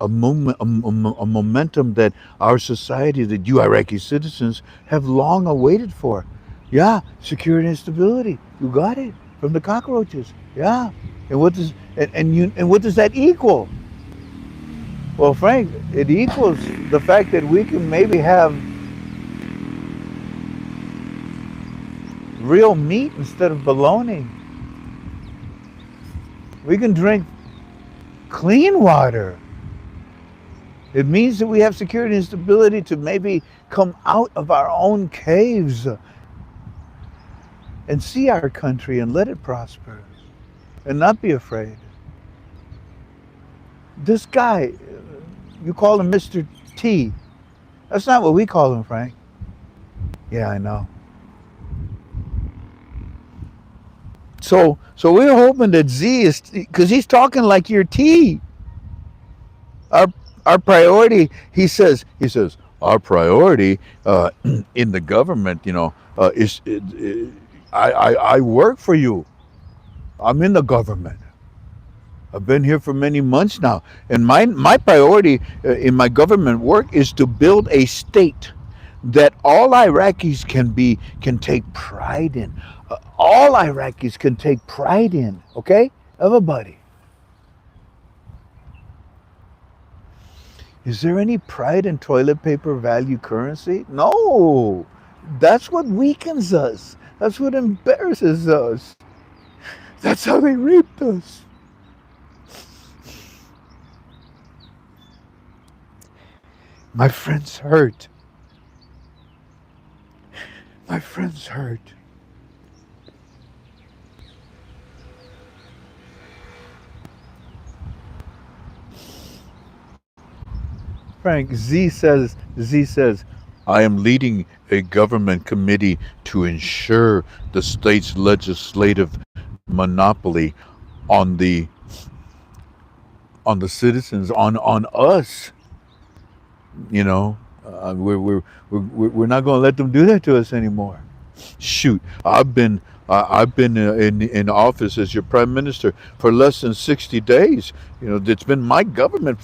a movement, a momentum that our society, that you Iraqi citizens, have long awaited for. Yeah, security and stability. You got it from the cockroaches. Yeah, and what does that equal? Well, Frank, it equals the fact that we can maybe have real meat instead of bologna. We can drink clean water. It means that we have security and stability to maybe come out of our own caves and see our country and let it prosper and not be afraid. This guy, you call him Mr. T. That's not what we call him, Frank. Yeah, I know. So we're hoping that Z is, because he's talking like you're T. Our our priority, he says, our priority in the government, I work for you. I'm in the government. I've been here for many months now, and my priority in my government work is to build a state that all Iraqis can take pride in. All Iraqis can take pride in. Okay, everybody. Is there any pride in toilet paper value currency? No. That's what weakens us. That's what embarrasses us. That's how they raped us. My friends hurt. My friends hurt. Frank, Z says, I am leading a government committee to ensure the state's legislative monopoly on the citizens, on us. You know, we're not going to let them do that to us anymore. Shoot, I've been in office as your prime minister for less than 60 days. It's been my government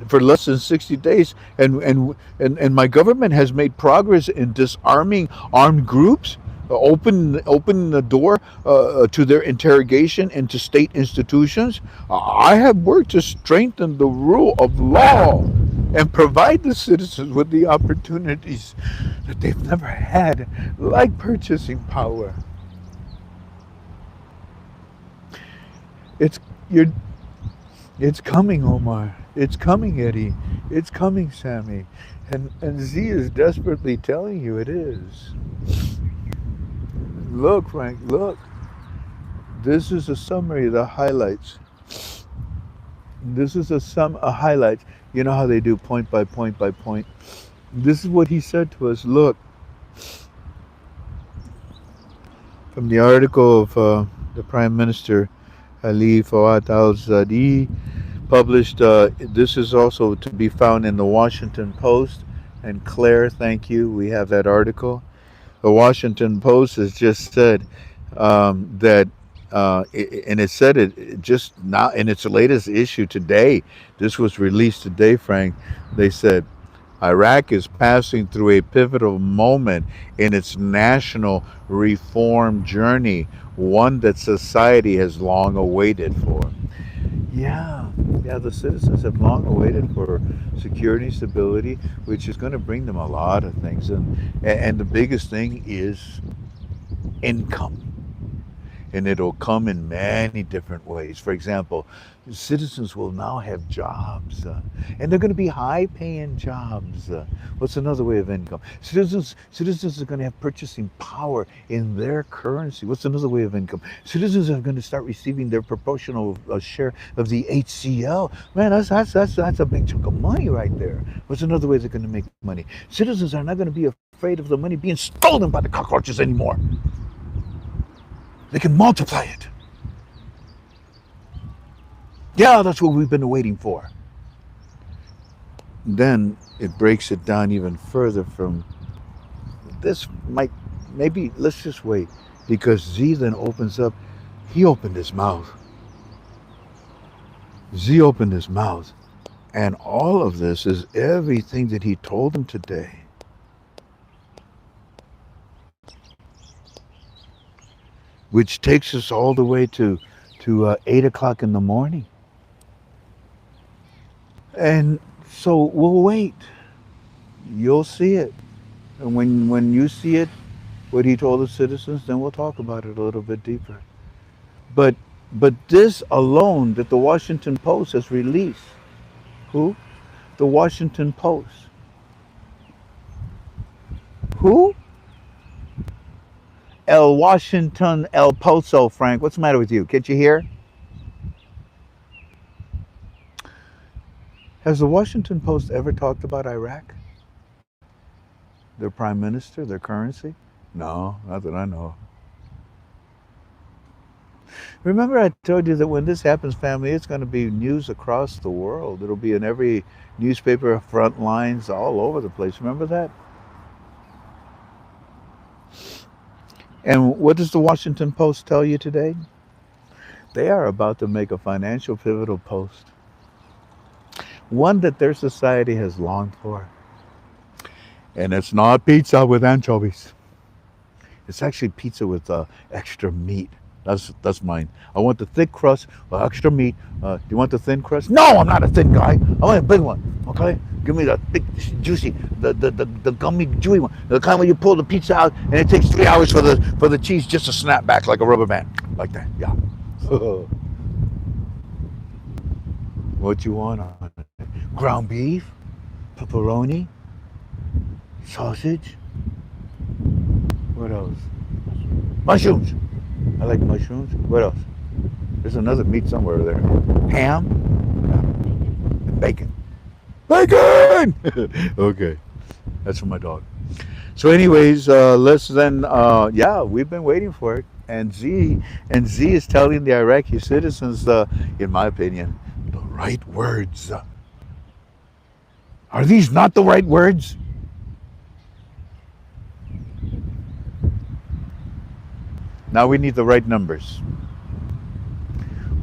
for less than 60 days, and my government has made progress in disarming armed groups, open the door to their interrogation into state institutions. I have worked to strengthen the rule of law and provide the citizens with the opportunities that they've never had, like purchasing power. It's you're, it's coming, Omar. It's coming, Eddie. It's coming, Sammy. And Z is desperately telling you it is. Look, Frank, look. This is a summary of the highlights. This is a highlight. You know how they do point by point by point. This is what he said to us. Look, from the article of the Prime Minister Ali Fawad al-Zadi, published. This is also to be found in the Washington Post. And Claire, thank you. We have that article. The Washington Post has just said that, and it said it just now in its latest issue today. This was released today, Frank. They said Iraq is passing through a pivotal moment in its national reform journey, one that society has long awaited for. Yeah, yeah, the citizens have long awaited for security and stability, which is going to bring them a lot of things. And the biggest thing is income. And it'll come in many different ways. For example, citizens will now have jobs, and they're going to be high-paying jobs. What's another way of income? Citizens are going to have purchasing power in their currency. What's another way of income? Citizens are going to start receiving their proportional share of the HCL. Man, that's a big chunk of money right there. What's another way they're going to make money? Citizens are not going to be afraid of the money being stolen by the cockroaches anymore. They can multiply it. Yeah, that's what we've been waiting for. Then it breaks it down even further from this might, maybe let's just wait, because Z then opens up. He opened his mouth. Z opened his mouth. And all of this is everything that he told him today. Which takes us all the way to 8 o'clock in the morning. And so we'll wait. You'll see it. And when you see it, what he told the citizens, then we'll talk about it a little bit deeper. But but this alone that the Washington Post has released, who? The Washington Post. Who? El Washington El Poso, Frank. What's the matter with you? Can't you hear? Has the Washington Post ever talked about Iraq? Their prime minister, their currency? No, not that I know. Remember, I told you that when this happens, family, it's going to be news across the world. It'll be in every newspaper, front lines, all over the place. Remember that? And what does the Washington Post tell you today? They are about to make a financial pivotal post, one that their society has longed for. And it's not pizza with anchovies. It's actually pizza with extra meat. That's mine. I want the thick crust with extra meat. Do you want the thin crust? No, I'm not a thin guy. I want a big one. Okay, give me the big, juicy, the gummy, chewy one. The kind where you pull the pizza out and it takes 3 hours for the cheese just to snap back like a rubber band, like that. Yeah. What you want on it? Ground beef, pepperoni, sausage. What else? Mushrooms. I like mushrooms. What else? There's another meat somewhere there. Ham. Yeah. And bacon. Bacon! Okay. That's for my dog. So anyways, let's then, yeah, we've been waiting for it. And Z is telling the Iraqi citizens, in my opinion, the right words. Are these not the right words? Now we need the right numbers.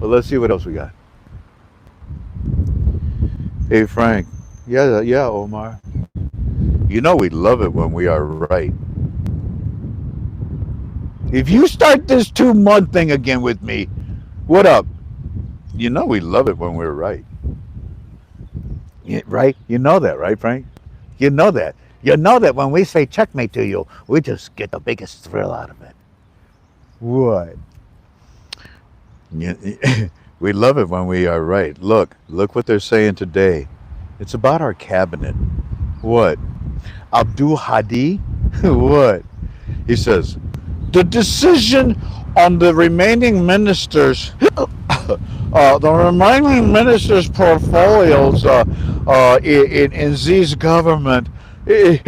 Well, let's see what else we got. Hey, Frank. Yeah, Omar. You know we love it when we are right. If you start this 2 month thing again with me, what up? You know we love it when we're right. Yeah, right? You know that, right, Frank? You know that. You know that when we say checkmate to you, we just get the biggest thrill out of it. What? Yeah, we love it when we are right. Look what they're saying today. It's about our cabinet. What? Abdul Hadi? What? He says, the decision on the remaining ministers, portfolios in Z's government. I'm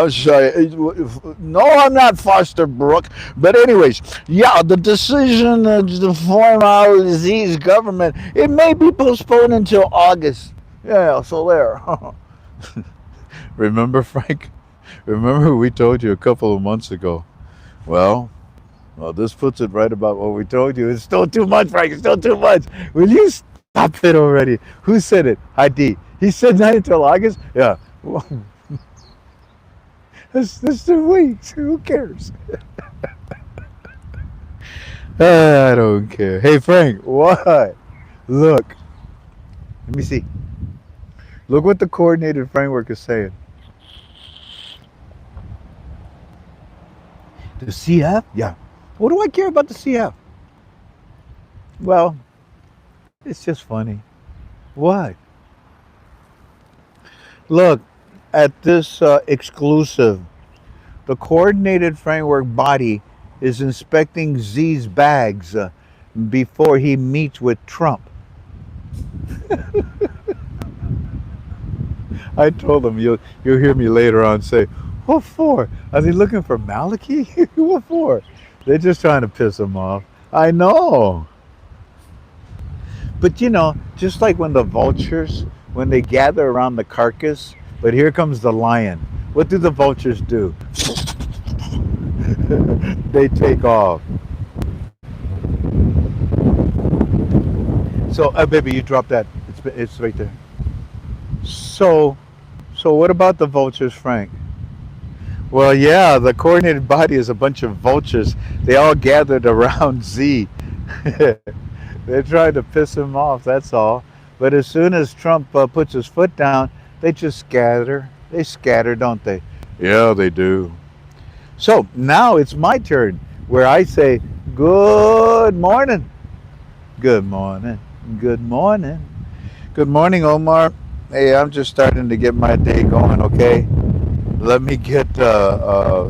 sorry. No, I'm not Foster Brook. But anyways, yeah, the decision to form out Z's government, it may be postponed until August. Yeah, so there. Remember, Frank? Remember we told you a couple of months ago. Well, this puts it right about what we told you. It's still too much, Frank. It's still too much. Will you stop it already? Who said it? Hadi. He said that until August? Yeah. Well, that's 2 weeks. Who cares? I don't care. Hey, Frank, what? Look. Let me see. Look what the coordinated framework is saying. The CF? Yeah. What do I care about the CF? Well, it's just funny. Why? Look at this exclusive. The coordinated framework body is inspecting Z's bags before he meets with Trump. I told him you'll hear me later on say, "What for? Are they looking for Malachi? What for?" They're just trying to piss him off. I know. But just like when the vultures, when they gather around the carcass, but here comes the lion. What do the vultures do? They take off. So, baby, you drop that. It's right there. So, so what about the vultures, Frank? Well, yeah, the coordinated body is a bunch of vultures. They all gathered around Z. They're trying to piss him off, that's all. But as soon as Trump puts his foot down, they just scatter. They scatter, don't they? Yeah, they do. So now it's my turn where I say, "Good morning. Good morning. Good morning. Good morning, Omar. Hey, I'm just starting to get my day going, okay? Let me get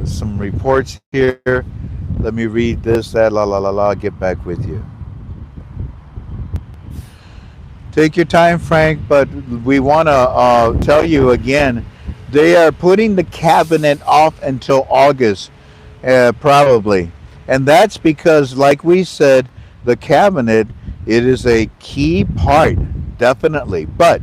some reports here. Let me read this, that, la, la, la, la, get back with you. Take your time, Frank, but we want to tell you again, they are putting the cabinet off until August, probably. And that's because, like we said, the cabinet, it is a key part, definitely. But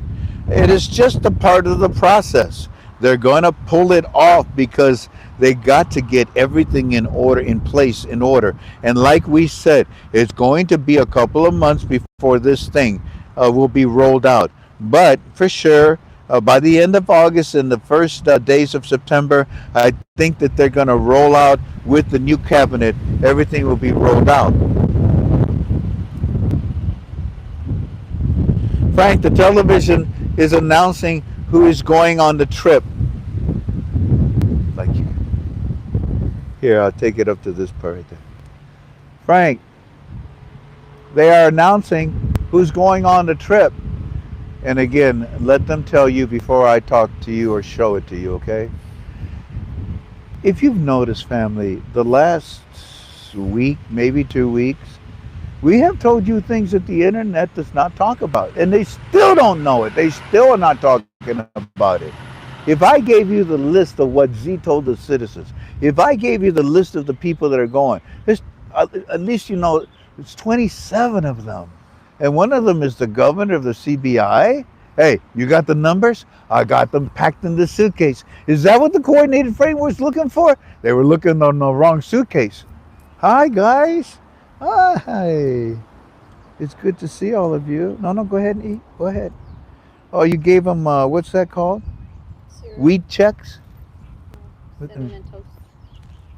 it is just a part of the process. They're going to pull it off because they got to get everything in order, in place, in order. And like we said, it's going to be a couple of months before this thing will be rolled out. But for sure, by the end of August and the first days of September, I think that they're going to roll out with the new cabinet. Everything will be rolled out. Frank, the television is announcing who is going on the trip. Like here, I'll take it up to this part right there. Frank, they are announcing who's going on the trip. And again, let them tell you before I talk to you or show it to you, okay? If you've noticed, family, the last week, maybe 2 weeks, we have told you things that the internet does not talk about. And they still don't know it. They still are not talking about it. If I gave you the list of what Z told the citizens, if I gave you the list of the people that are going, there's, at least it's 27 of them. And one of them is the governor of the CBI. Hey, you got the numbers? I got them packed in the suitcase. Is that what the coordinated framework was looking for? They were looking on the wrong suitcase. Hi, guys. Hi. It's good to see all of you. No, go ahead and eat. Go ahead. Oh, you gave them, what's that called? Cereal. Wheat checks? Cinnamon toast.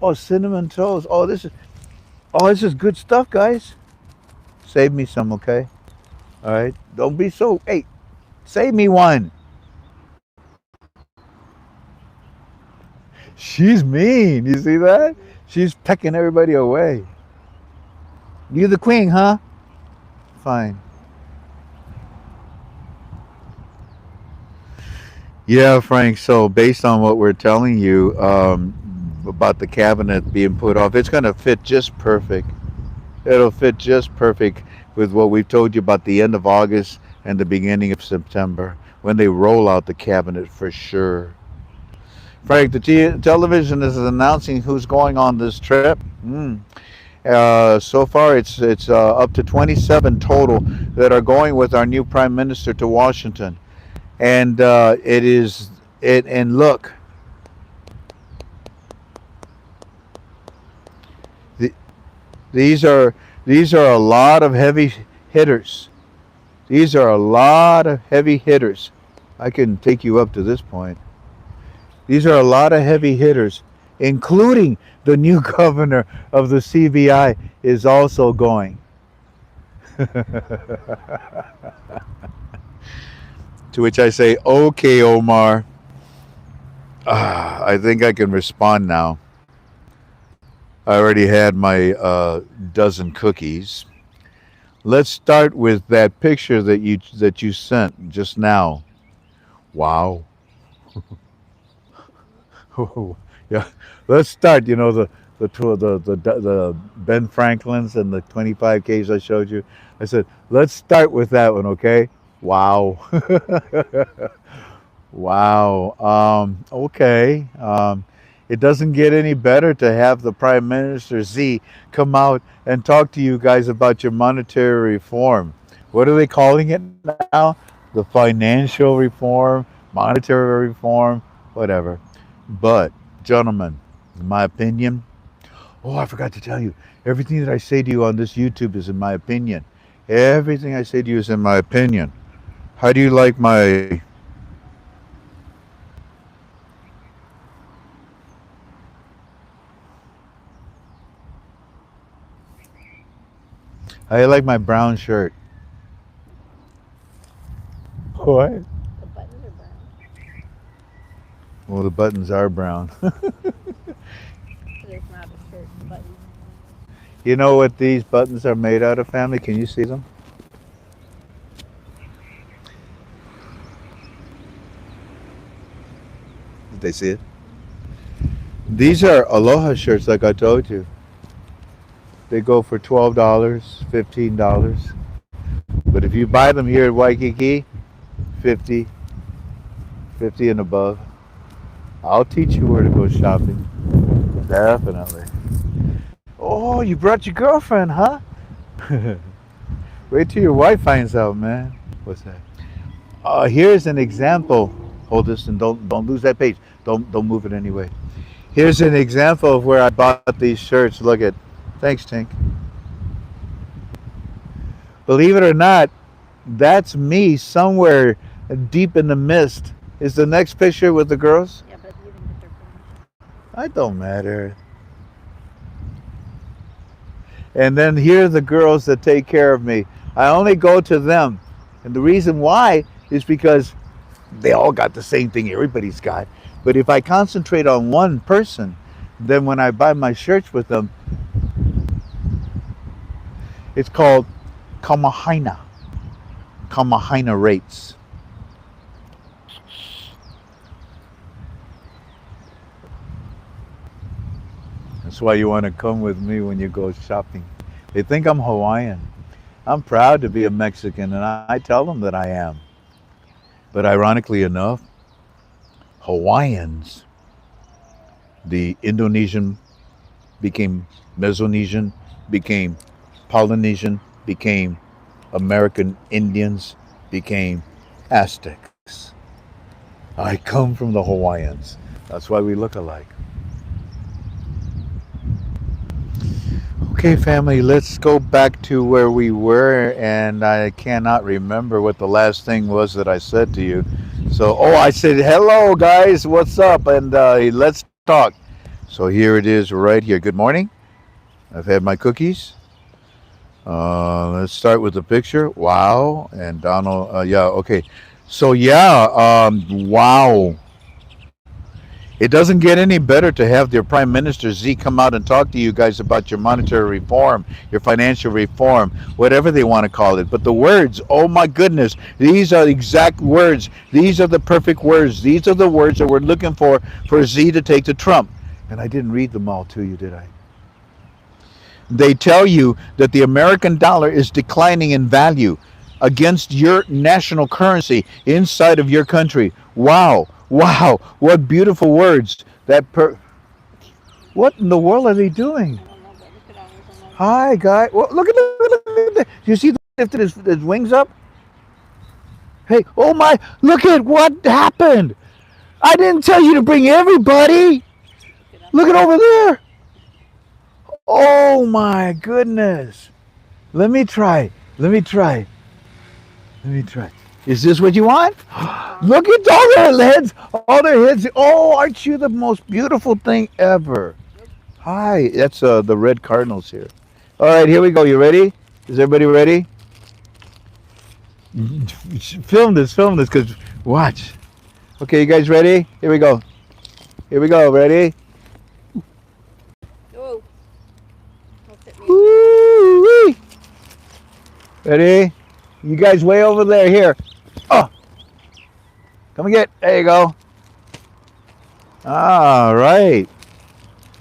Oh, cinnamon toast. Oh, this is good stuff, guys. Save me some, okay? All right. Don't be so. Hey, save me one. She's mean. You see that? She's pecking everybody away. You the queen, huh? Fine. Yeah, Frank. So based on what we're telling you about the cabinet being put off, it's going to fit just perfect. It'll fit just perfect with what we've told you about the end of August and the beginning of September when they roll out the cabinet for sure. Frank, the television is announcing who's going on this trip. So far, it's up to 27 total that are going with our new prime minister to Washington, and it is it. And look, the, these are a lot of heavy hitters. These are a lot of heavy hitters. I can take you up to this point. These are a lot of heavy hitters. including the new governor of the CBI, is also going. To which I say, okay, Omar, I think I can respond now. I already had my dozen cookies. Let's start with that picture that you sent just now. Wow. Yeah. Let's start. You know the Ben Franklin's and the 25Ks I showed you. I said let's start with that one. Okay. Wow. Wow. Okay. It doesn't get any better to have the Prime Minister Z come out and talk to you guys about your monetary reform. What are they calling it now? The financial reform, monetary reform, whatever. But, gentlemen, in my opinion, oh, I forgot to tell you, everything that I say to you on this YouTube is in my opinion. Everything I say to you is in my opinion. How do you like my how do you like my brown shirt? What? The buttons are brown. Well, the buttons are brown. But it's not a shirt button. You know what these buttons are made out of, family? Can you see them? Did they see it? These are Aloha shirts, like I told you. They go for $12, $15. But if you buy them here at Waikiki, 50, 50 and above. I'll teach you where to go shopping. Definitely. Oh, you brought your girlfriend, huh? Wait till your wife finds out, man. What's that? Here's an example. Hold this and don't lose that page. Don't move it anyway. Here's an example of where I bought these shirts. Look at. Thanks, Tink. Believe it or not, that's me somewhere deep in the mist. Is the next picture with the girls? Yeah, but you didn't get their permission. I don't matter. And then here are the girls that take care of me. I only go to them. And the reason why is because they all got the same thing everybody's got. But if I concentrate on one person, then when I buy my shirts with them, it's called Kamahaina. Kamahaina rates. That's why you want to come with me when you go shopping. They think I'm Hawaiian. I'm proud to be a Mexican, and I tell them that I am. But ironically enough, Hawaiians, the Indonesian became Mesonesian, became Polynesian, became American Indians, became Aztecs. I come from the Hawaiians. That's why we look alike. Okay, family, let's go back to where we were, and I cannot remember what the last thing was that I said to you. So, I said, hello, guys, what's up? And let's talk. So here it is right here. Good morning. I've had my cookies. Let's start with the picture. Wow. And Donald, yeah, okay. So, yeah, wow. It doesn't get any better to have their Prime Minister Z come out and talk to you guys about your monetary reform, your financial reform, whatever they want to call it. But the words, oh my goodness, these are the exact words. These are the perfect words. These are the words that we're looking for Z to take to Trump. And I didn't read them all to you, did I? They tell you that the American dollar is declining in value against your national currency inside of your country. Wow. Wow, what beautiful words. What in the world are they doing? I don't know, but look at ours on that. Hi, guy. Well, look at that. Do you see the lifted his wings up? Hey, oh my, look at what happened. I didn't tell you to bring everybody. Look at us. Look at over there. Oh my goodness. Let me try. Let me try. Let me try. Is this what you want? Look at all their heads. All their heads. Oh, aren't you the most beautiful thing ever? Hi. That's the red cardinals here. All right, here we go. You ready? Is everybody ready? Film this, because watch. Okay, you guys ready? Here we go. Here we go. Ready? Oh, look at me. Woo-wee. Ready? You guys way over there. Here. Oh, come and get. There you go. All right.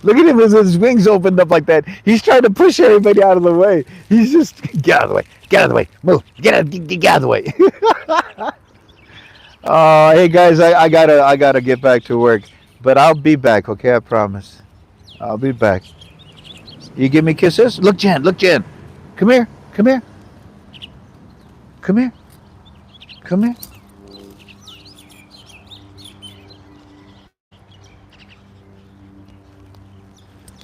Look at him with his wings opened up like that. He's trying to push everybody out of the way. He's just get out of the way. Get out of the way. Move. Get out of the way. Hey guys, I gotta get back to work, but I'll be back. Okay, I promise. I'll be back. You give me kisses. Look, Jen. Look, Jen. Come here. Come here. Come here. Come here.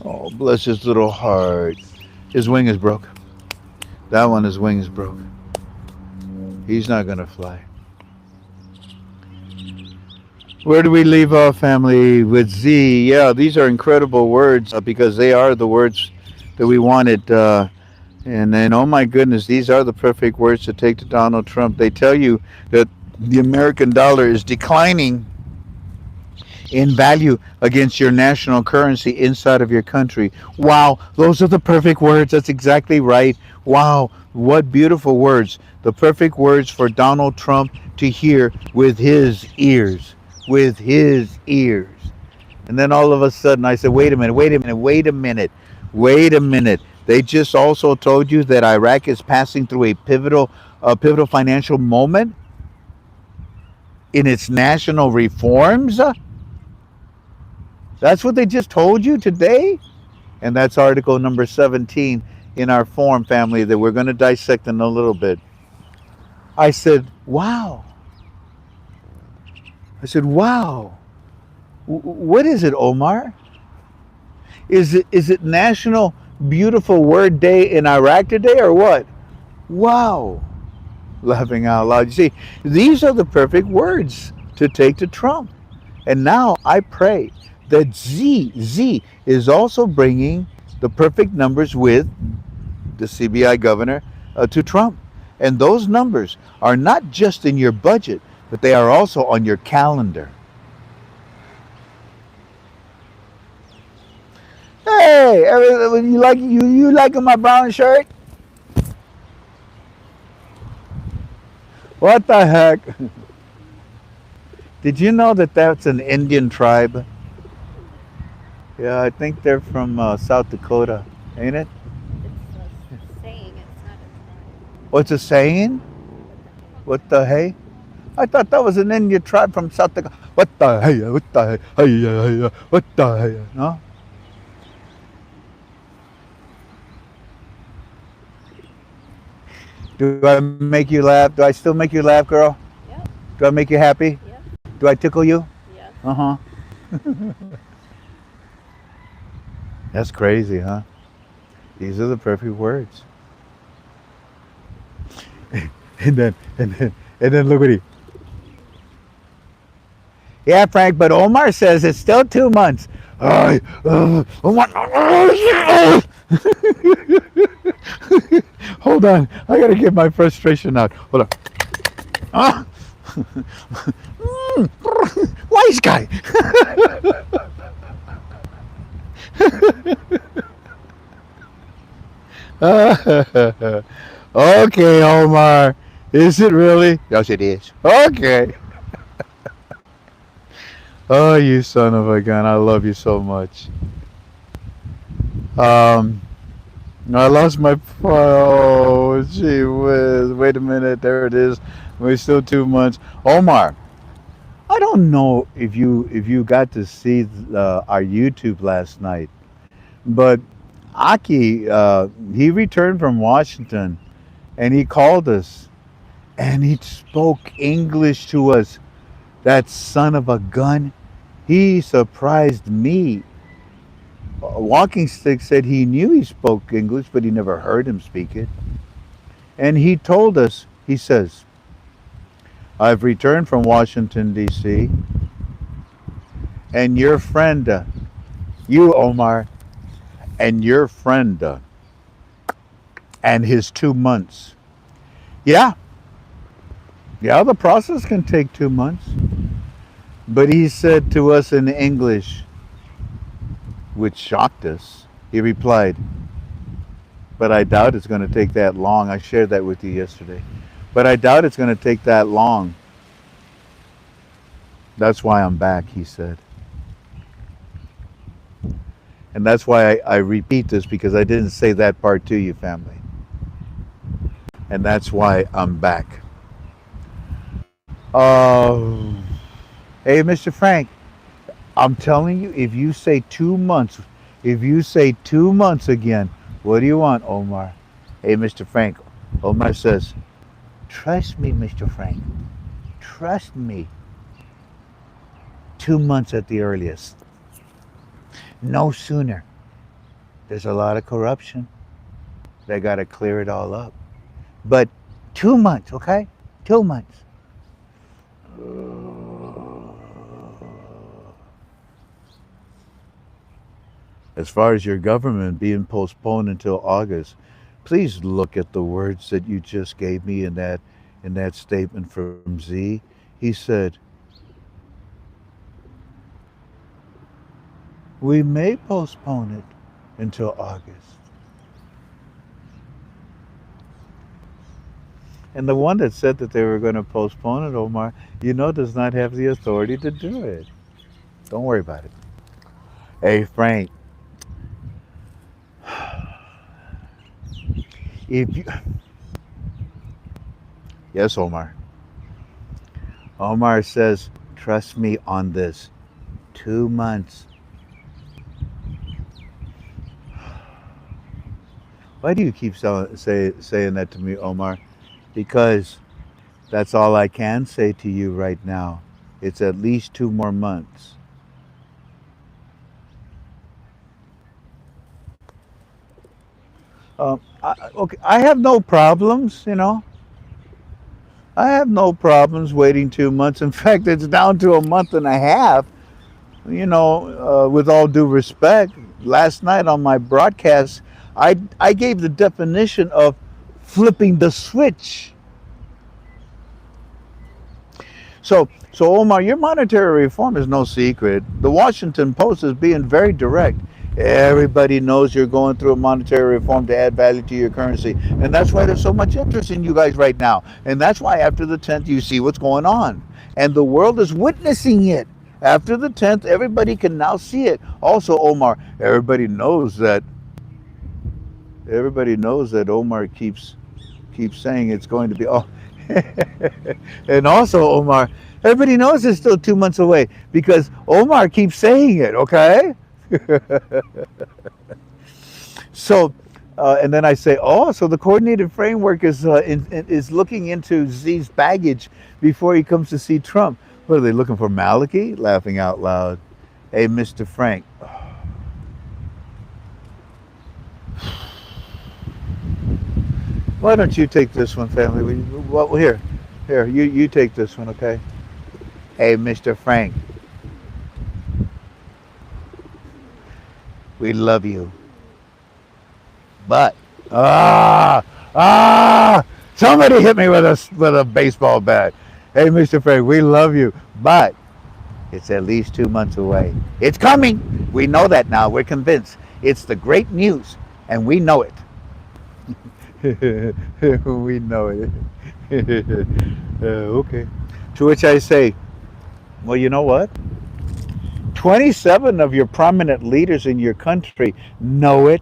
Oh, bless his little heart. His wing is broke. That one, his wing is broke. He's not gonna fly. Where do we leave off, family? With Z. Yeah, these are incredible words because they are the words that we wanted. And then, oh my goodness, these are the perfect words to take to Donald Trump. They tell you that the American dollar is declining in value against your national currency inside of your country. Wow, those are the perfect words. That's exactly right. Wow, what beautiful words. The perfect words for Donald Trump to hear with his ears. With his ears. And then all of a sudden I said, wait a minute, wait a minute, wait a minute, wait a minute. They just also told you that Iraq is passing through a pivotal financial moment in its national reforms. That's what they just told you today? And that's article number 17 in our forum, family, that we're going to dissect in a little bit. I said, wow. I said, wow. What is it, Omar? Is it National Beautiful Word Day in Iraq today or what? Wow. Laughing out loud. You see, these are the perfect words to take to Trump. And now I pray that Z is also bringing the perfect numbers with the CBI governor to Trump. And those numbers are not just in your budget, but they are also on your calendar. Hey, you liking my brown shirt? What the heck? Did you know that that's an Indian tribe? Yeah, I think they're from South Dakota, ain't it? It's a saying, it's not a tribe. What's a saying? What the hey? I thought that was an Indian tribe from South Dakota. What the hey? What the hey? What the hey? No? Do I make you laugh? Do I still make you laugh, girl? Yep, Do I make you happy? yep, Do I tickle you? yes. Uh huh. That's crazy, huh? These are the perfect words. And then look what he. Yeah, Frank, but Omar says it's still 2 months. Hold on, I gotta get my frustration out. Hold on. Ah. Wise guy. Okay, Omar. Is it really? Yes, it is. Okay. Oh, you son of a gun. I love you so much. Um, I lost my. Oh, gee whiz. Wait a minute. There it is. We're still 2 months. Omar, I don't know if you got to see our YouTube last night, but Aki, he returned from Washington and he called us and he spoke English to us. That son of a gun. He surprised me. Walking Stick said he knew he spoke English, but he never heard him speak it. And he told us, he says, I've returned from Washington, D.C., and your friend, you, Omar, and your friend, and his 2 months. Yeah, yeah, the process can take 2 months. But he said to us in English, which shocked us, he replied, but I doubt it's going to take that long. I shared that with you yesterday. But I doubt it's going to take that long. That's why I'm back, he said. And that's why I repeat this, because I didn't say that part to you, family. And that's why I'm back. Hey, Mr. Frank, I'm telling you, if you say 2 months, if you say 2 months again, what do you want, Omar? Hey, Mr. Frank. Omar says, trust me, Mr. Frank. Trust me. 2 months at the earliest. No sooner. There's a lot of corruption. They got to clear it all up. But 2 months, okay? 2 months. As far as your government being postponed until August, please look at the words that you just gave me in that statement from Z. He said, we may postpone it until August. And the one that said that they were going to postpone it, Omar, does not have the authority to do it. Don't worry about it. Hey, Frank, if you... Yes, Omar. Omar says, trust me on this. 2 months. Why do you keep saying that to me, Omar? Because that's all I can say to you right now. It's at least 2 more months. Okay, I have no problems. I have no problems waiting 2 months. In fact, it's down to a month and a half. With all due respect, last night on my broadcast, I gave the definition of flipping the switch. So Omar, your monetary reform is no secret. The Washington Post is being very direct. Everybody knows you're going through a monetary reform to add value to your currency. And that's why there's so much interest in you guys right now. And that's why after the 10th, you see what's going on. And the world is witnessing it. After the 10th, everybody can now see it. Also, Omar, everybody knows that Omar keeps saying it's going to be. Oh, and also, Omar, everybody knows it's still 2 months away because Omar keeps saying it. Okay. So, and then I say, oh, so the coordinated framework is looking into Z's baggage before he comes to see Trump. What are they looking for? Malachi? Laughing out loud. Hey, Mr. Frank. Why don't you take this one, family? Well, here, you take this one, okay? Hey, Mr. Frank. We love you. But somebody hit me with a baseball bat. Hey, Mr. Frank, we love you, but it's at least 2 months away. It's coming. We know that now. We're convinced. It's the great news, and we know it. We know it. Okay. To which I say, well, you know what? 27 of your prominent leaders in your country know it.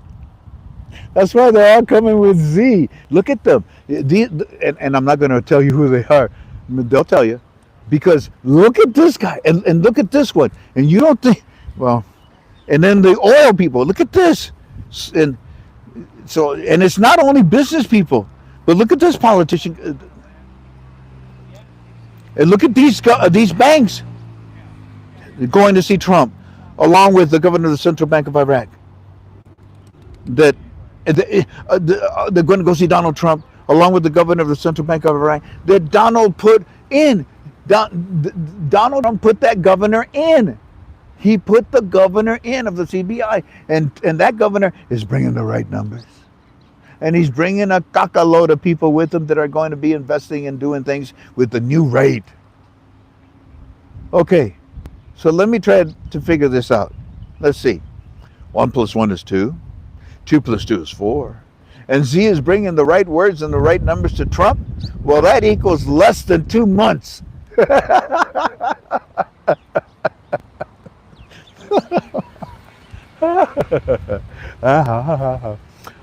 That's why they're all coming with Z. Look at them. And I'm not going to tell you who they are. They'll tell you. Because look at this guy and look at this one. And you don't think, well, and then the oil people, look at this. And it's not only business people, but look at this politician. And look at these banks going to see Trump, along with the governor of the Central Bank of Iraq. That they're going to go see Donald Trump, along with the governor of the Central Bank of Iraq. That Donald put In. Donald Trump put that governor in. He put the governor in of the CBI, and that governor is bringing the right numbers. And he's bringing a caca-load of people with him that are going to be investing and doing things with the new rate. Okay, so let me try to figure this out. Let's see. 1 plus 1 is 2. 2 plus 2 is 4. And Z is bringing the right words and the right numbers to Trump. Well, that equals less than 2 months.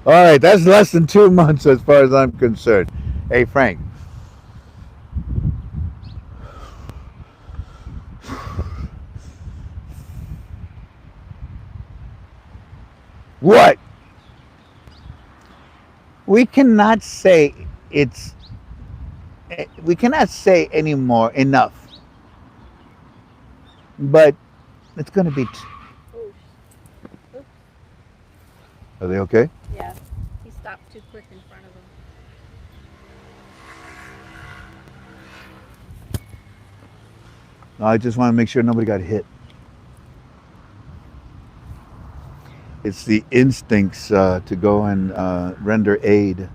All right, that's less than 2 months as far as I'm concerned. Hey, Frank. What? We cannot say it's. We cannot say anymore enough. But it's going to be. Oof. Oof. Are they okay? Yeah, he stopped too quick in front of him. No, I just want to make sure nobody got hit. It's the instincts to go and render aid.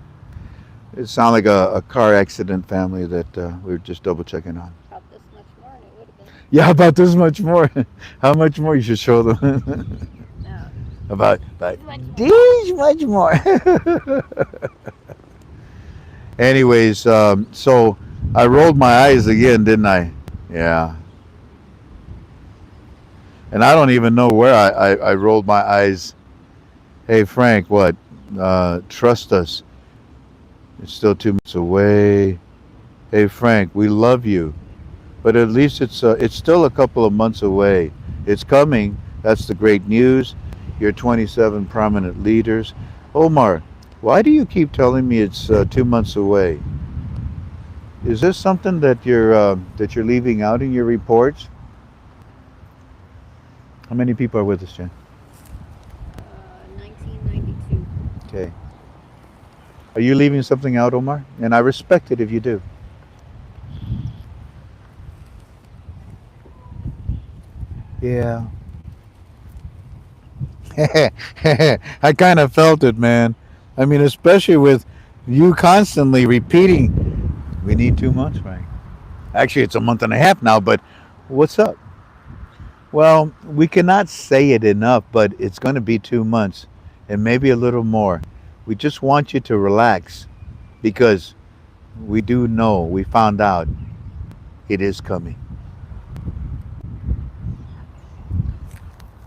It sounded like a car accident family that we were just double checking on. About this much more, and it would have been. Yeah, about this much more. How much more you should show them? No. about This much more. this much more. Anyways, so I rolled my eyes again, didn't I? Yeah. And I don't even know where I rolled my eyes. Hey, Frank, what? Trust us. It's still 2 months away. Hey, Frank, we love you. But at least it's still a couple of months away. It's coming. That's the great news. Your 27 prominent leaders. Omar, why do you keep telling me it's 2 months away? Is this something that you're leaving out in your reports? How many people are with us, Jen? 1992. Okay. Are you leaving something out, Omar? And I respect it if you do. Yeah. I kind of felt it, man. I mean, especially with you constantly repeating, we need 2 months, Frank. Actually, it's a month and a half now, but what's up? Well, we cannot say it enough, but it's going to be 2 months and maybe a little more. We just want you to relax because we do know, we found out it is coming.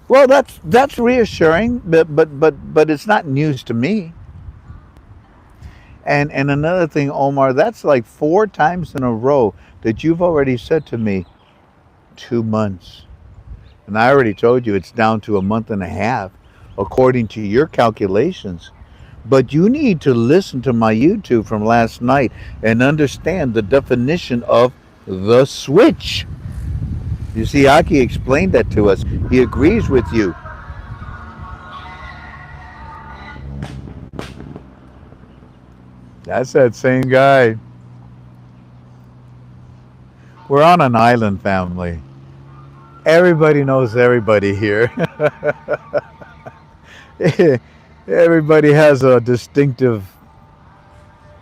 Well, that's reassuring, but it's not news to me. And another thing, Omar, that's like 4 times in a row that you've already said to me 2 months. And I already told you it's down to a month and a half, according to your calculations. But you need to listen to my YouTube from last night and understand the definition of the switch. You see, Aki explained that to us. He agrees with you. That's that same guy. We're on an island, family. Everybody knows everybody here. Everybody has a distinctive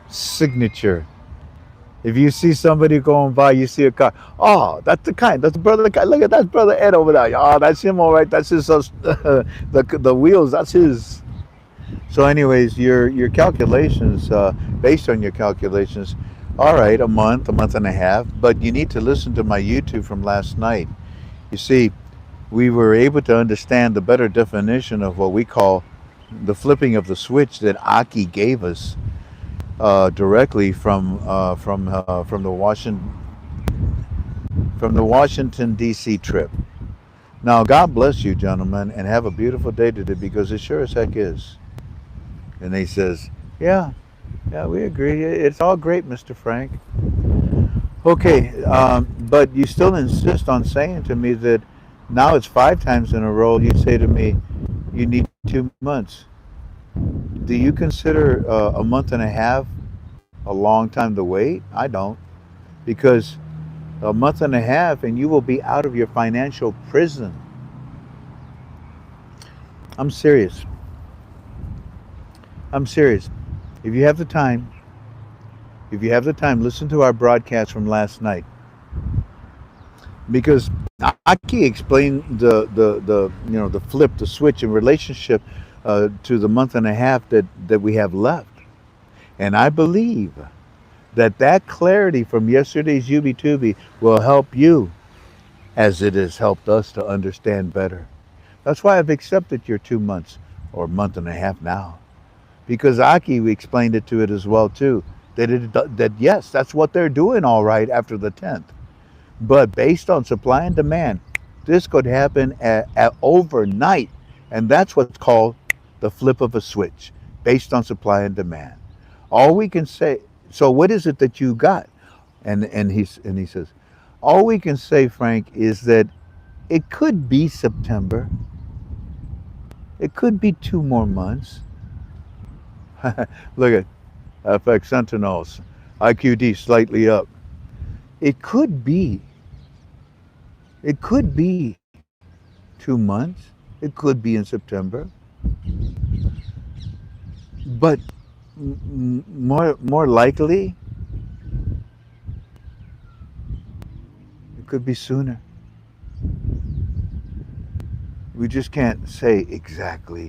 signature. If you see somebody going by, you see a car. Oh, that's the kind. That's the brother. Look at that brother Ed over there. Oh, that's him, all right. That's his. The wheels. That's his. So, anyways, your calculations, based on your calculations, all right, a month and a half. But you need to listen to my YouTube from last night. You see, we were able to understand the better definition of what we call the flipping of the switch that Aki gave us directly from the Washington D.C. trip. Now, God bless you, gentlemen, and have a beautiful day today because it sure as heck is. And he says, "Yeah, yeah, we agree. It's all great, Mr. Frank." Okay, but you still insist on saying to me that now it's 5 times in a row. You say to me, "You need 2 months." Do you consider a month and a half a long time to wait? I don't, because A month and a half, and you will be out of your financial prison. I'm serious. I'm serious. If you have the time, listen to our broadcast from last night, because Aki explained the flip, the switch in relationship to the month and a half that we have left, and I believe that clarity from yesterday's UB2B will help you as it has helped us to understand better. That's why I've accepted your 2 months or month and a half now, because Aki explained it to it as well too. That yes, that's what they're doing all right after the 10th, but based on supply and demand, this could happen at overnight, and that's what's called the flip of a switch, based on supply and demand. All we can say. So what is it that you got? And he says, all we can say, Frank, is that it could be September. It could be 2 more months. Look at FX Sentinels, IQD slightly up. It could be. It could be 2 months. It could be in September. But more likely, it could be sooner. We just can't say exactly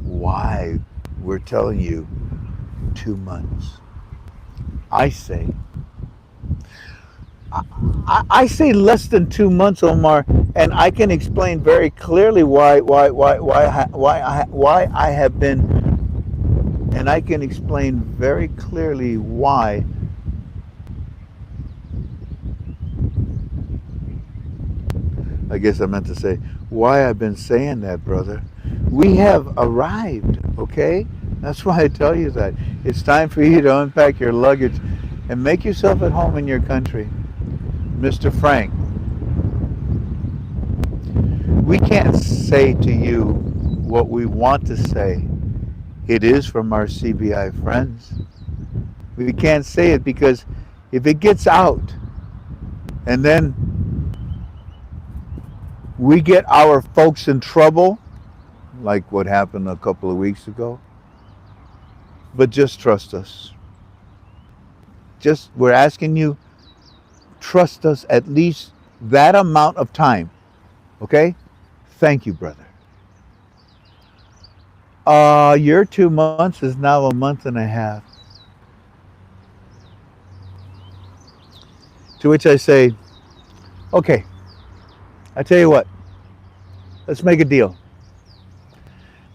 why we're telling you 2 months. I say I say less than 2 months, Omar, and I can explain very clearly why I have been, and I can explain very clearly why. I guess I meant to say why I've been saying that, brother. We have arrived, okay? That's why I tell you that. It's time for you to unpack your luggage and make yourself at home in your country. Mr. Frank, we can't say to you what we want to say. It is from our CBI friends. We can't say it because if it gets out and then we get our folks in trouble, like what happened a couple of weeks ago, but just trust us. We're asking you, trust us at least that amount of time, okay? Thank you, brother. Your 2 months is now a month and a half. To which I say, okay, I tell you what, let's make a deal.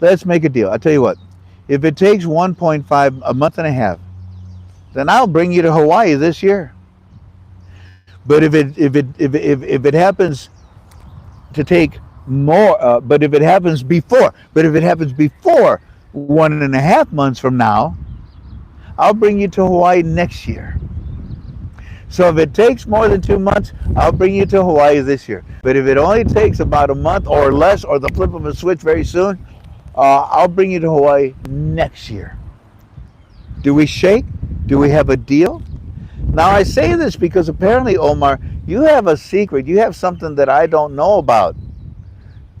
Let's make a deal. I tell you what, if it takes 1.5, a month and a half, then I'll bring you to Hawaii this year. But if it happens to take more, but if it happens before 1.5 months from now, I'll bring you to Hawaii next year. So if it takes more than 2 months, I'll bring you to Hawaii this year. But if it only takes about a month or less, or the flip of a switch very soon, I'll bring you to Hawaii next year. Do we shake? Do we have a deal? Now I say this because apparently, Omar, you have a secret. You have something that I don't know about.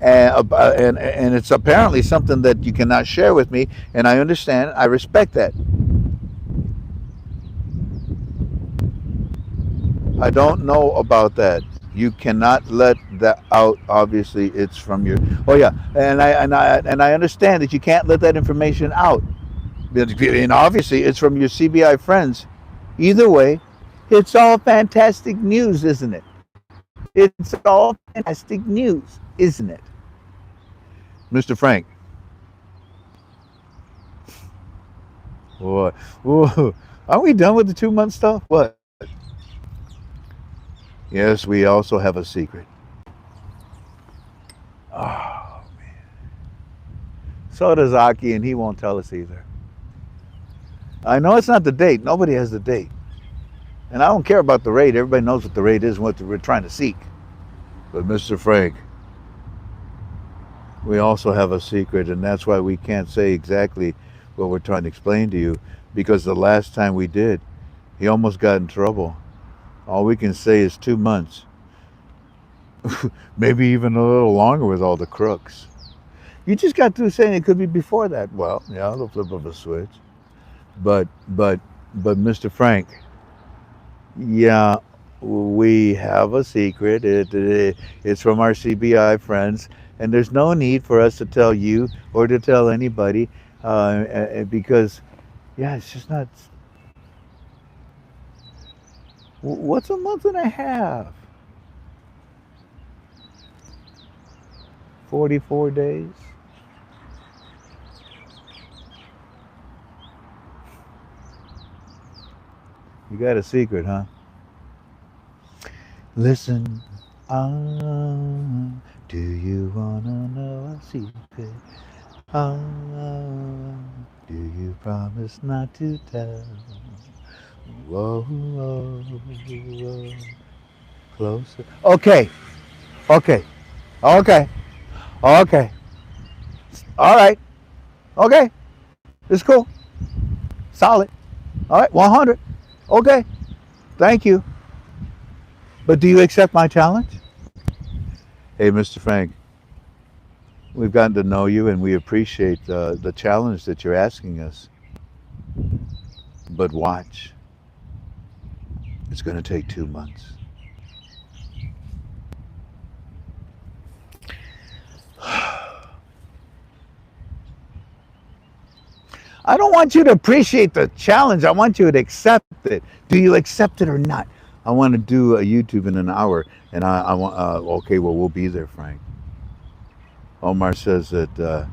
And it's apparently something that you cannot share with me, and I understand. I respect that. I don't know about that. You cannot let that out. Obviously, it's from your. Oh yeah, and I understand that you can't let that information out. And obviously, it's from your CBI friends. Either way, it's all fantastic news, isn't it? It's all fantastic news, isn't it, Mr. Frank? What? Whoa. Are we done with the 2 month stuff? What? Yes, we also have a secret. Oh, man. So does Aki, and he won't tell us either. I know it's not the date. Nobody has the date. And I don't care about the rate. Everybody knows what the rate is and what we're trying to seek. But Mr. Frank, we also have a secret, and that's why we can't say exactly what we're trying to explain to you, because the last time we did, he almost got in trouble. All we can say is 2 months, maybe even a little longer with all the crooks. You just got through saying it could be before that. Well, yeah, the flip of a switch. But but but Mr. Frank, yeah, we have a secret. It's from our CBI friends, and there's no need for us to tell you or to tell anybody, because yeah, it's just not. What's a month and a half? 44 days. You got a secret, huh? Listen, ah, do you wanna know a secret? Ah, do you promise not to tell? Whoa, whoa, whoa, closer. Okay, okay, okay, okay. All right, okay. It's cool. Solid. All right, 100. Okay, thank you. But do you accept my challenge? Hey, Mr. Frank, we've gotten to know you and we appreciate the challenge that you're asking us. But watch, it's going to take 2 months. I don't want you to appreciate the challenge. I want you to accept it. Do you accept it or not? I want to do a YouTube in an hour, and I want. Okay, well, we'll be there, Frank. Omar says that.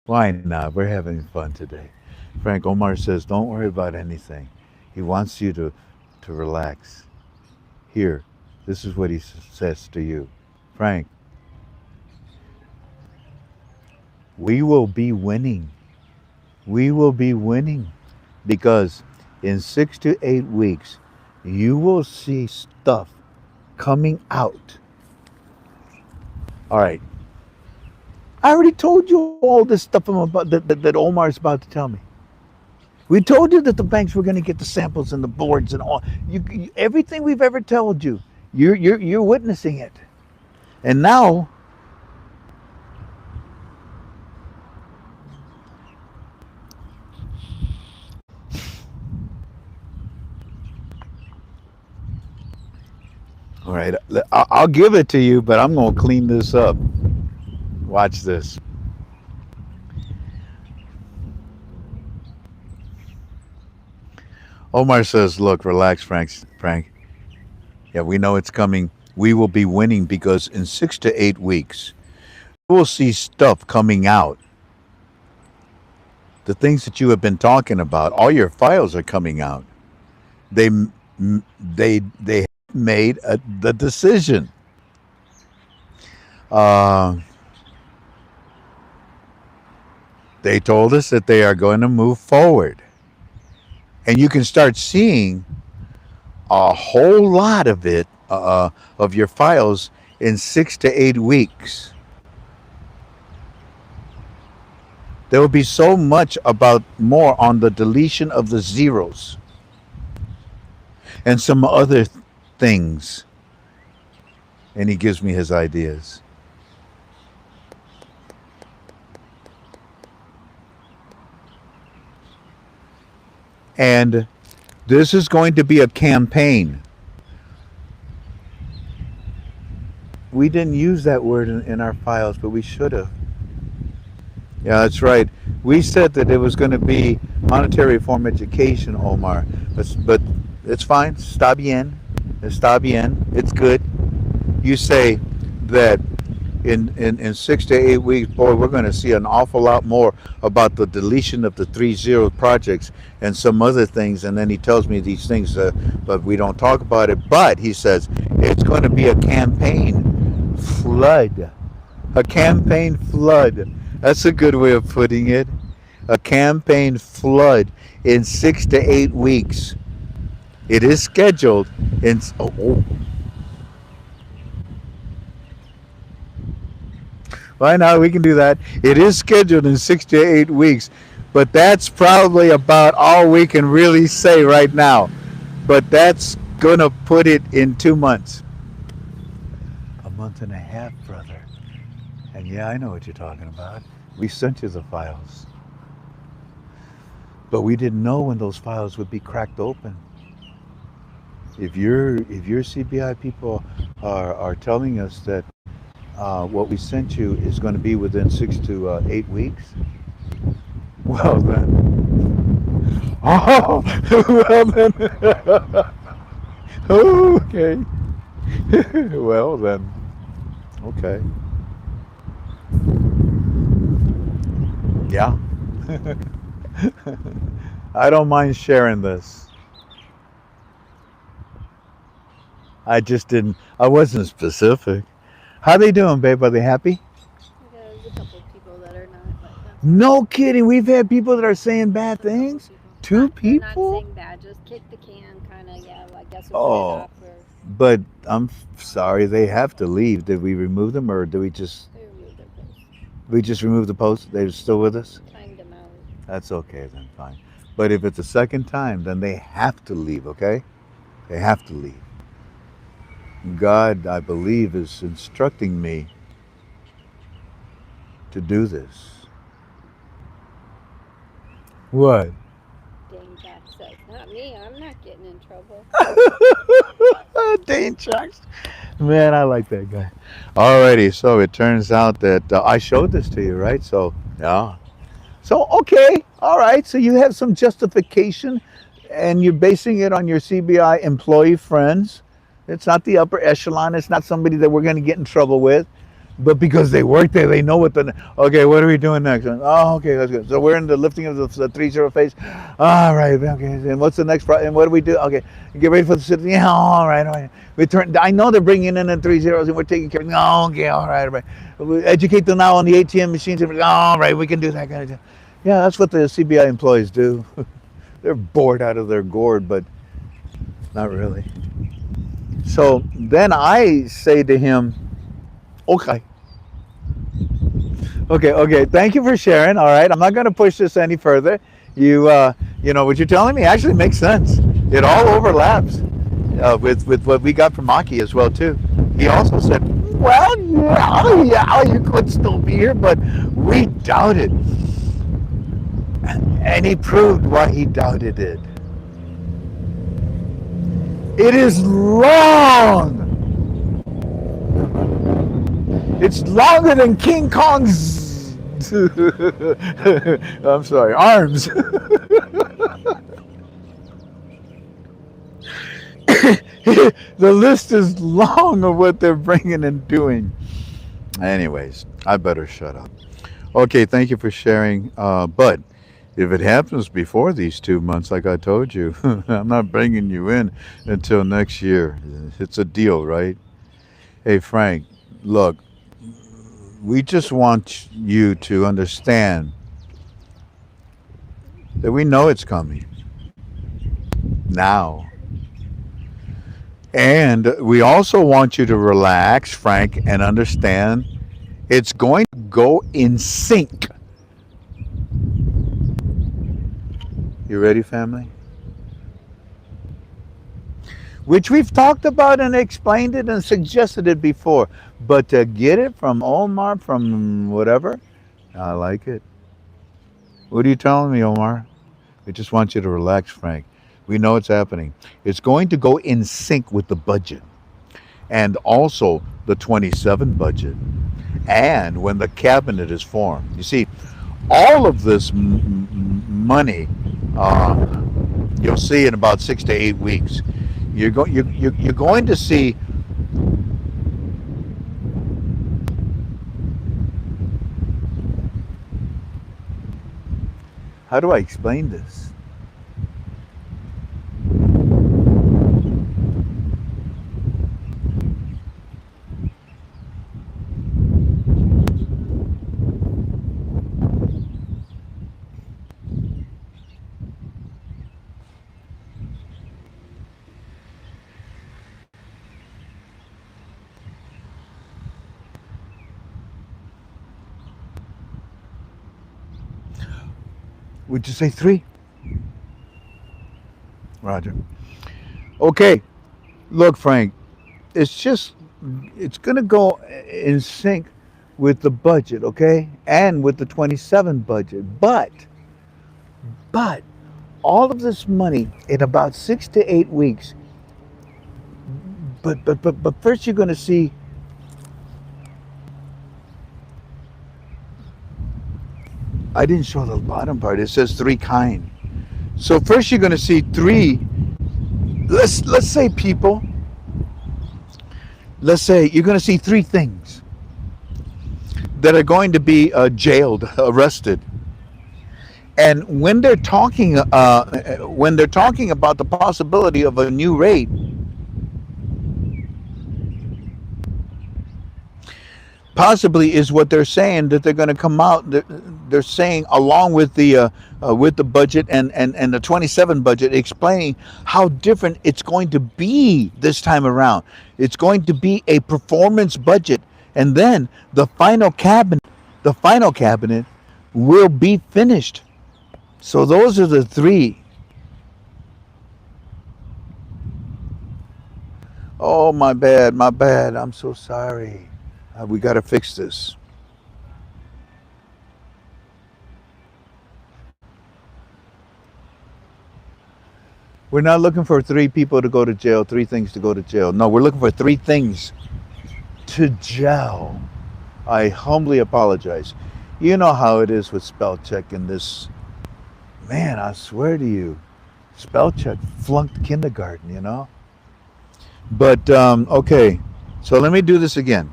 Why not? We're having fun today. Frank, Omar says, don't worry about anything. He wants you to relax. Here, this is what he says to you. Frank, we will be winning. We will be winning because in 6 to 8 weeks, you will see stuff coming out. All right. I already told you all this stuff that Omar's about to tell me. We told you that the banks were going to get the samples and the boards and all. Everything we've ever told you, you're witnessing it. And now, all right, I'll give it to you, but I'm going to clean this up. Watch this. Omar says, look, relax, Frank. Yeah, we know it's coming. We will be winning because in 6 to 8 weeks, you will see stuff coming out. The things that you have been talking about, all your files are coming out. They they made the decision. Uh, they told us that they are going to move forward, and you can start seeing a whole lot of your files in 6 to 8 weeks. There will be so much about more on the deletion of the zeros and some other things. And he gives me his ideas. And this is going to be a campaign. We didn't use that word in our files, but we should have. Yeah, that's right. We said that it was going to be monetary reform education, Omar. But it's fine. Está bien. Está bien. It's good. You say that in 6 to 8 weeks, boy, we're going to see an awful lot more about the deletion of the 3-0 projects and some other things. And then he tells me these things, but we don't talk about it. But he says it's going to be a campaign flood. A campaign flood. That's a good way of putting it. A campaign flood in 6 to 8 weeks. It is scheduled in. Why not? We can do that. It is scheduled in 6 to 8 weeks, but that's probably about all we can really say right now. But that's gonna put it in 2 months. A month and a half, brother. And yeah, I know what you're talking about. We sent you the files, but we didn't know when those files would be cracked open. If your CBI people are telling us that what we sent you is going to be within 6 to 8 weeks, well then, oh, well then, okay, well then, okay, yeah. I don't mind sharing this. I just didn't. I wasn't specific. How they doing, babe? Are they happy? There's a couple people that are not, but that's okay. No kidding. We've had people that are saying bad A couple things. people. Two They're not people. saying bad, just kick the can, kind of. Yeah, well, I guess we put it Oh, off for. but I'm sorry. They have to leave. Did we remove them, or did we just They removed their post. remove the post? They're still with us. Timed them out. That's okay then. Fine. But if it's a second time, then they have to leave. Okay? They have to leave. God, I believe, is instructing me to do this. What? Dane Jack says, not me. I'm not getting in trouble. Dane Chucks. Man, I like that guy. Alrighty, so it turns out that I showed this to you, right? So, yeah. So, okay, all right. So you have some justification and you're basing it on your CBI employee friends. It's not the upper echelon. It's not somebody that we're going to get in trouble with. But because they work there, they know what the. Okay, what are we doing next? Oh, okay, that's good. So we're in the lifting of the 3-0 phase. All right, okay. And what's the next? And what do we do? Okay, get ready for the city. Yeah, all right, all right. We turn. I know they're bringing in the 3-0s and we're taking care of them. Oh, okay, all right, all right. We educate them now on the ATM machines. All right, we can do that kind of thing. Yeah, that's what the CBI employees do. They're bored out of their gourd, but not really. So then I say to him, okay. Okay. Thank you for sharing. All right, I'm not going to push this any further. You know what you're telling me actually makes sense. It all overlaps with what we got from Maki as well too. He also said, "Well, yeah, you could still be here, but we doubt it." And he proved why he doubted it. It is long. It's longer than King Kong's. I'm sorry, arms. The list is long of what they're bringing and doing. Anyways, I better shut up. Okay, thank you for sharing. But if it happens before these 2 months, like I told you, I'm not bringing you in until next year. It's a deal, right? Hey, Frank, look, we just want you to understand that we know it's coming now. And we also want you to relax, Frank, and understand it's going to go in sync. You ready, family? Which we've talked about and explained it and suggested it before. But to get it from Omar, from whatever, I like it. What are you telling me, Omar? We just want you to relax, Frank. We know it's happening. It's going to go in sync with the budget and also the 27 budget and when the cabinet is formed. You see, all of this money you'll see in about 6 to 8 weeks. You're going to see. How do I explain this? Would you say 3? Roger. Okay. Look, Frank, it's just it's going to go in sync with the budget, okay? And with the 27 budget. But all of this money in about 6 to 8 weeks. But first you're going to see. I didn't show the bottom part. It says 3 kind. So first you're going to see 3. Let's say people. Let's say you're going to see 3 things that are going to be jailed, arrested. And when they're talking about the possibility of a new rate, possibly is what they're saying, that they're going to come out. They're saying along with the budget and the 27 budget, explaining how different it's going to be this time around. It's going to be a performance budget, and then the final cabinet will be finished. So those are the 3. Oh, my bad, my bad. I'm so sorry. We got to fix this. We're not looking for 3 people to go to jail, 3 things to go to jail. No, we're looking for 3 things to gel. I humbly apologize. You know how it is with spell check in this. Man, I swear to you, spell check flunked kindergarten, you know? But, okay, so let me do this again.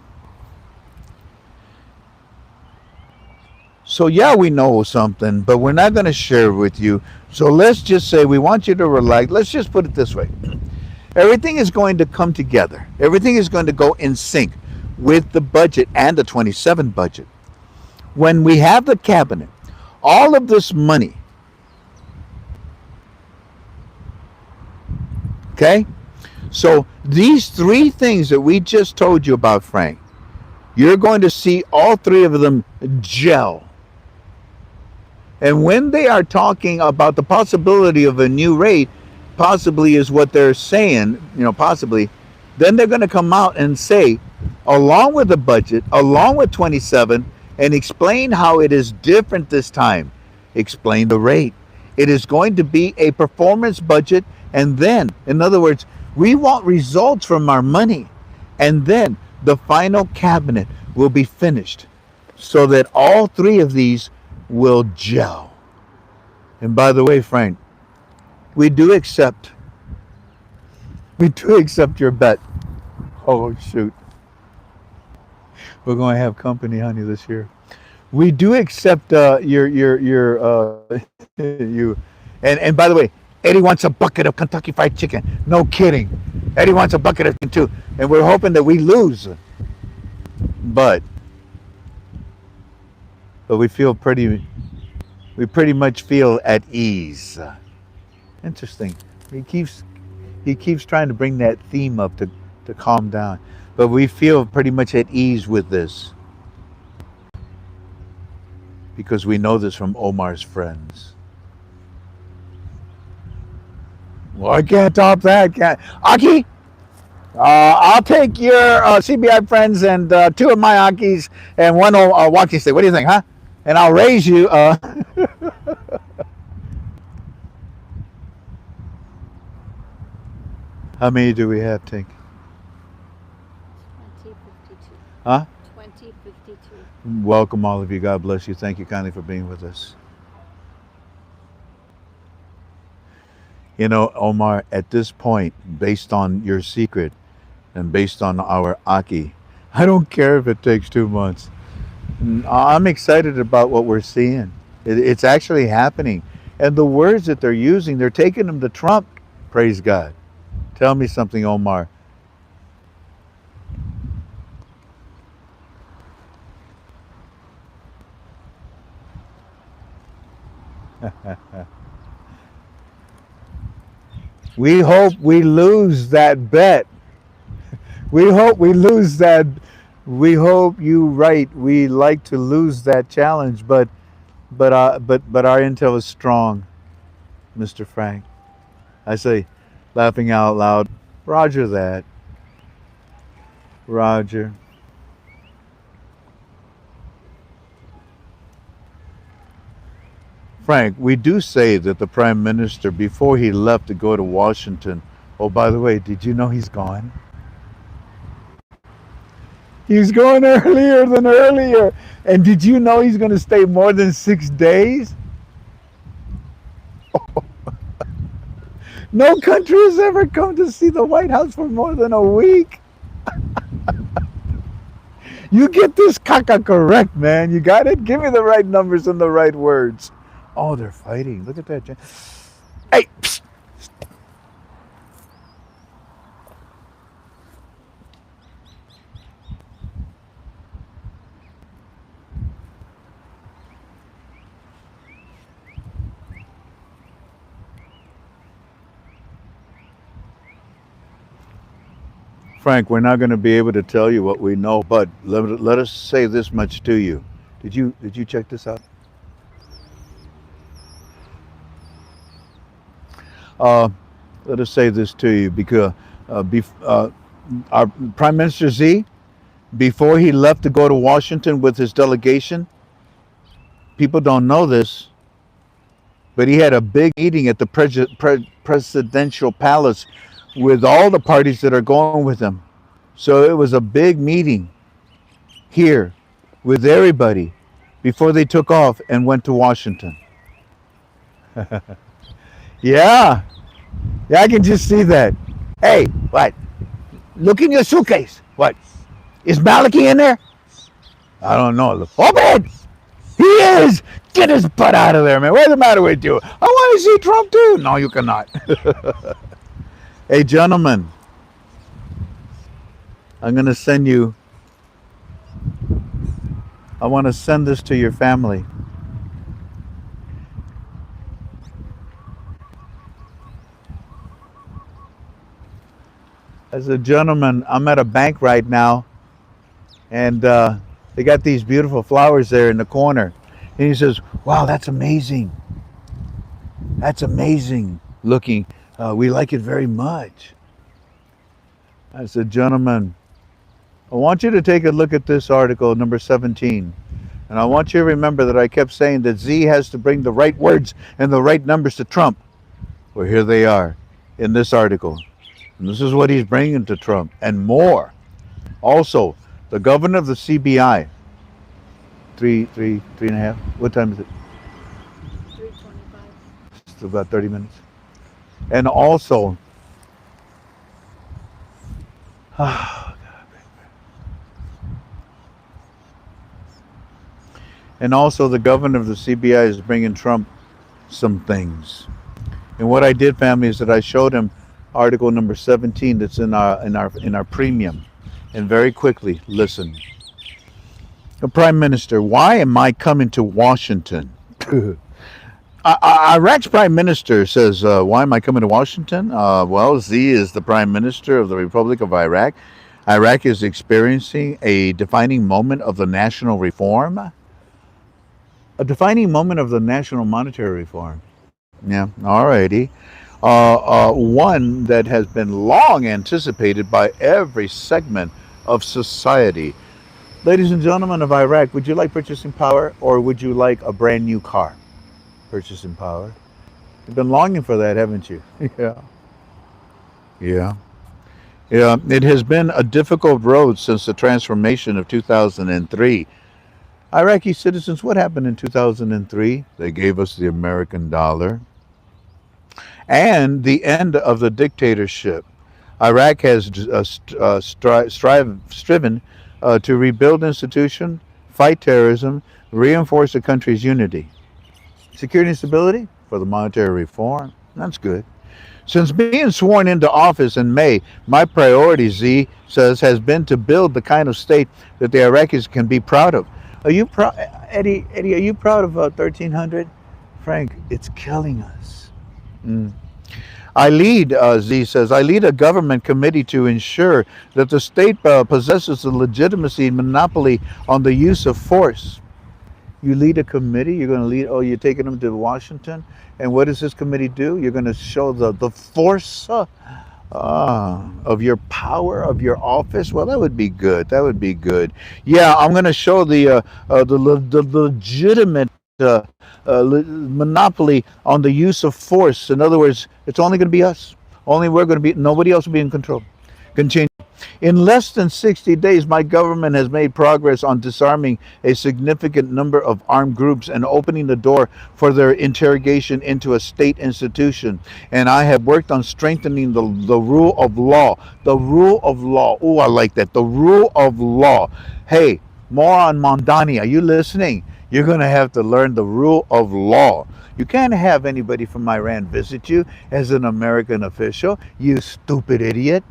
So yeah, we know something, but we're not going to share with you. So let's just say we want you to relax. Let's just put it this way. Everything is going to come together. Everything is going to go in sync with the budget and the 27 budget. When we have the cabinet, all of this money, okay? So these 3 things that we just told you about, Frank, you're going to see all 3 of them gel. And when they are talking about the possibility of a new rate, possibly is what they're saying, possibly, then they're going to come out and say, along with the budget, along with 27, and explain how it is different this time. Explain the rate. It is going to be a performance budget, and then, in other words, we want results from our money. And then the final cabinet will be finished so that all 3 of these will gel. And by the way, Frank, we do accept your bet. Oh shoot, we're going to have company, honey, this year. We do accept your you, and by the way, Eddie wants a bucket of Kentucky Fried Chicken. No kidding, Eddie wants a bucket of chicken too, and we're hoping that we lose, but we pretty much feel at ease. Interesting. He keeps trying to bring that theme up to calm down. But we feel pretty much at ease with this. Because we know this from Omar's friends. Well, I can't top that. Aki, I'll take your CBI friends and 2 of my Akis and 1 walking stick. What do you think, huh? And I'll raise you. How many do we have, Tink? 2052. Huh? 2052. Welcome, all of you. God bless you. Thank you kindly for being with us. Omar, at this point, based on your secret and based on our Aki, I don't care if it takes 2 months. I'm excited about what we're seeing. It's actually happening. And the words that they're using, they're taking them to Trump. Praise God. Tell me something, Omar. We hope we lose that bet. We hope we lose that. We hope you right. We like to lose that challenge, but but our intel is strong, Mr. Frank. I say, laughing out loud, Roger that. Roger. Frank, we do say that the Prime Minister, before he left to go to Washington, oh, by the way, did you know he's gone? He's going earlier than earlier. And did you know he's going to stay more than 6 days? No country has ever come to see the White House for more than a week. You get this caca correct, man. You got it? Give me the right numbers and the right words. Oh, they're fighting. Look at that. Hey, psst. Frank, we're not going to be able to tell you what we know, but let us say this much to you. Did you check this out? Uh, Let us say this to you because our Prime Minister Z, before he left to go to Washington with his delegation, people don't know this, but he had a big meeting at the presidential palace with all the parties that are going with him. So it was a big meeting here with everybody before they took off and went to Washington. Yeah, yeah, I can just see that. Hey, what? Look in your suitcase. What? Is Malachi in there? I don't know. Open it! He is! Get his butt out of there, man. What's the matter with you? I want to see Trump too. No, you cannot. Hey, gentlemen, I'm going to send you, I want to send this to your family. As a gentleman, I'm at a bank right now, and they got these beautiful flowers there in the corner. And he says, wow, that's amazing. That's amazing looking. We like it very much. I said, gentlemen, I want you to take a look at this article, number 17. And I want you to remember that I kept saying that Z has to bring the right words and the right numbers to Trump. Well, here they are in this article. And this is what he's bringing to Trump and more. Also, the governor of the CBI, three and a half. What time is it? 3:25. It's about 30 minutes. And also, and also the governor of the CBI is bringing Trump some things. And what I did, family, is that I showed him article number 17 that's in our premium. And very quickly, listen. The Prime Minister, why am I coming to Washington? Iraq's Prime Minister says, why am I coming to Washington? Well, Z is the Prime Minister of the Republic of Iraq. Iraq is experiencing a defining moment of the national reform. A defining moment of the national monetary reform. Yeah, alrighty. One that has been long anticipated by every segment of society. Ladies and gentlemen of Iraq, would you like purchasing power or would you like a brand new car? Purchasing power. You've been longing for that, haven't you? Yeah. Yeah. Yeah. It has been a difficult road since the transformation of 2003. Iraqi citizens, what happened in 2003? They gave us the American dollar and the end of the dictatorship. Iraq has striven to rebuild institutions, fight terrorism, reinforce the country's unity. Security and stability for the monetary reform. That's good. Since being sworn into office in May, my priority, Z says, has been to build the kind of state that the Iraqis can be proud of. Are you proud, Eddie? Eddie, are you proud of 1300? Frank, it's killing us. Z says, I lead a government committee to ensure that the state possesses the legitimacy and monopoly on the use of force. You lead a committee. You're going to lead. Oh, you're taking them to Washington, and what does this committee do? You're going to show the force of your power, of your office. Well, that would be good. That would be good. Yeah, I'm going to show the legitimate monopoly on the use of force. In other words, it's only going to be us. Only we're going to be. Nobody else will be in control. Continue. In less than 60 days, my government has made progress on disarming a significant number of armed groups and opening the door for their interrogation into a state institution. And I have worked on strengthening the rule of law. The rule of law. Oh, I like that. The rule of law. Hey, more on Mondani. Are you listening? You're going to have to learn the rule of law. You can't have anybody from Iran visit you as an American official, you stupid idiot.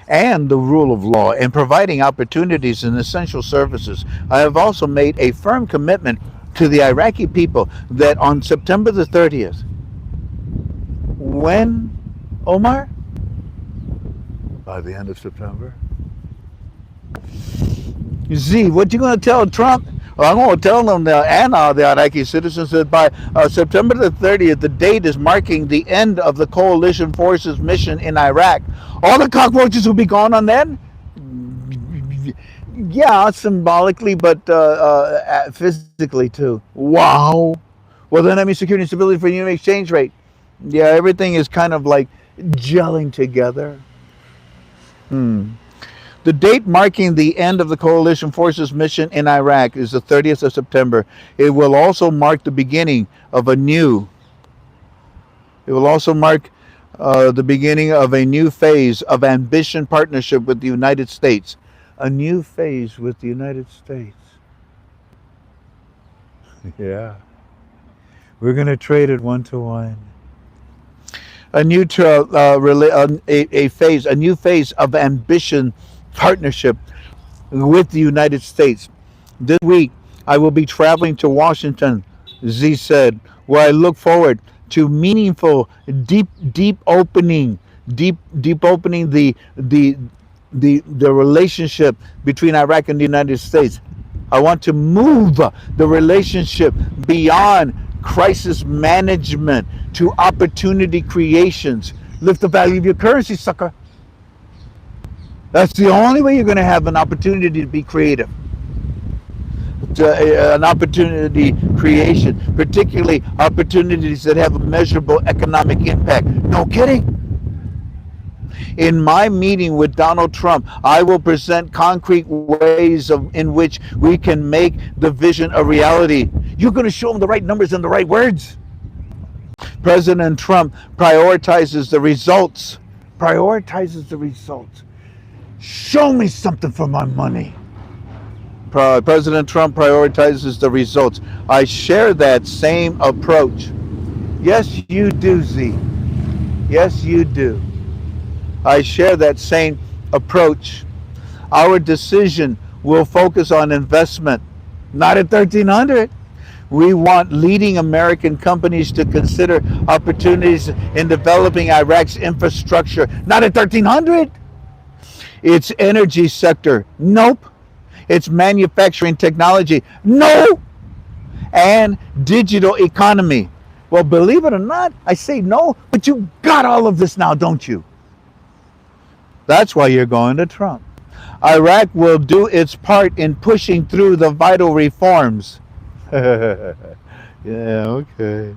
And the rule of law and providing opportunities and essential services. I have also made a firm commitment to the Iraqi people that on September the 30th, when, Omar? By the end of September. Z, what you going to tell Trump? Well, I'm going to tell them and the Iraqi citizens that by September the 30th, the date is marking the end of the coalition forces mission in Iraq. All the cockroaches will be gone on then? Yeah, symbolically, but physically too. Wow. Well, then that means security and stability for the unit exchange rate. Yeah, everything is kind of like gelling together. The date marking the end of the coalition forces mission in Iraq is the 30th of September. It will also mark the beginning of a new. It will also mark the beginning of a new phase of ambition partnership with the United States. A new phase with the United States. Yeah. We're going to trade it 1-to-1. A new phase, a new phase of ambition partnership with the United States. This week, I will be traveling to Washington, Z said, where I look forward to meaningful, deep opening the relationship between Iraq and the United States. I want to move the relationship beyond crisis management to opportunity creations. Lift the value of your currency, sucker. That's the only way you're going to have an opportunity to be creative. An opportunity creation, particularly opportunities that have a measurable economic impact. No kidding. In my meeting with Donald Trump, I will present concrete ways in which we can make the vision a reality. You're going to show them the right numbers and the right words. President Trump prioritizes the results. Show me something for my money. President Trump prioritizes the results. I share that same approach. Yes, you do, Z. Yes, you do. I share that same approach. Our decision will focus on investment, not at 1300. We want leading American companies to consider opportunities in developing Iraq's infrastructure, not at 1300. Its energy sector, nope. Its manufacturing technology, no. And digital economy. Well, believe it or not, I say no, but you got all of this now, don't you? That's why you're going to Trump. Iraq will do its part in pushing through the vital reforms. Yeah, okay.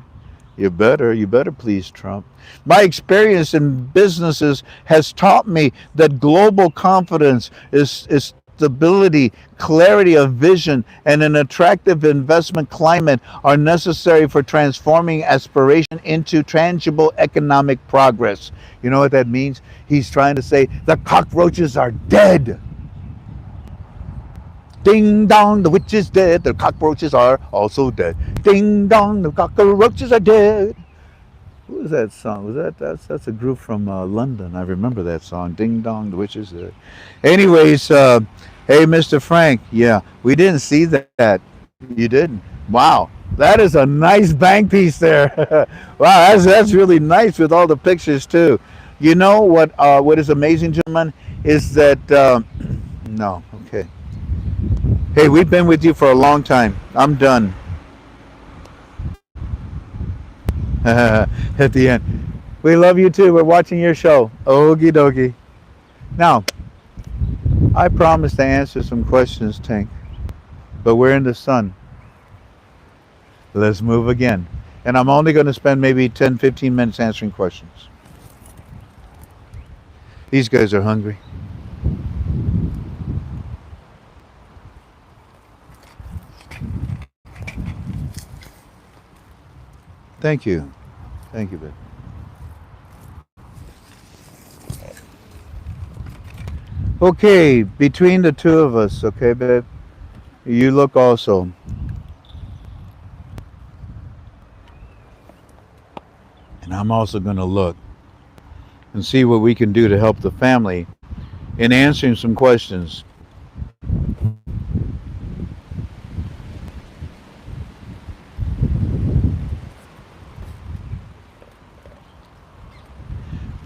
You better please Trump. My experience in businesses has taught me that global confidence is stability, clarity of vision, and an attractive investment climate are necessary for transforming aspiration into tangible economic progress. You know what that means? He's trying to say the cockroaches are dead. Ding dong, the witch is dead. The cockroaches are also dead. Ding dong, the cockroaches are dead. Who was that song? Was that's a group from London? I remember that song. Ding dong, the witch is dead. Anyways, hey, Mr. Frank. Yeah, we didn't see that. You didn't. Wow, that is a nice bank piece there. Wow, that's really nice with all the pictures too. You know what is amazing, gentlemen, is that no, okay. Hey, we've been with you for a long time. I'm done. At the end. We love you too. We're watching your show. Okie dokie. Now, I promised to answer some questions, Tank, but we're in the sun. Let's move again. And I'm only going to spend maybe 10, 15 minutes answering questions. These guys are hungry. Thank you. Thank you, babe. Okay, between the two of us, okay, babe? You look also. And I'm also going to look and see what we can do to help the family in answering some questions.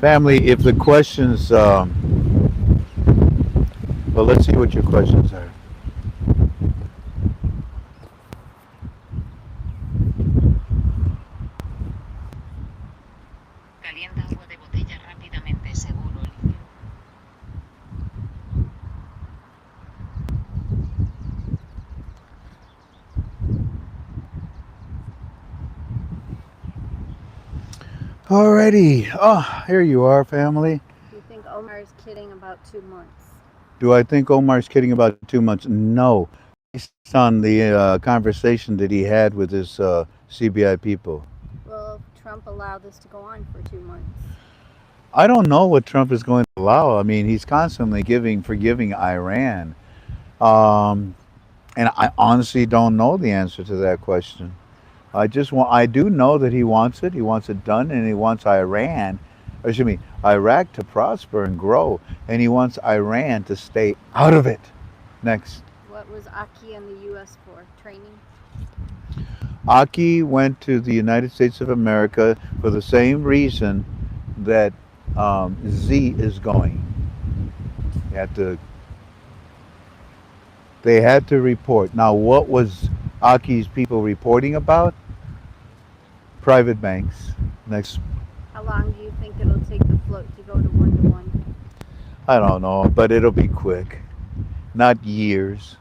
Family, if the questions, well, let's see what your questions are. Calienta agua de botella rápidamente, seguro, limpio. Alrighty. Oh, here you are, family. Do you think Omar is kidding about 2 months? Do I think Omar's kidding about 2 months? No. Based on the conversation that he had with his CBI people. Will Trump allow this to go on for 2 months? I don't know what Trump is going to allow. I mean, he's constantly forgiving Iran. Um, and I honestly don't know the answer to that question. I do know that he wants it. He wants it done, and he wants Iraq to prosper and grow, and he wants Iran to stay out of it. Next. What was Aki in the U.S. for? Training? Aki went to the United States of America for the same reason that Z is going. They had to, they had to report. Now, what was Aki's people reporting about? Private banks. Next. How long do you think it'll take the float to go to 1-to-1? I don't know, but it'll be quick. Not years.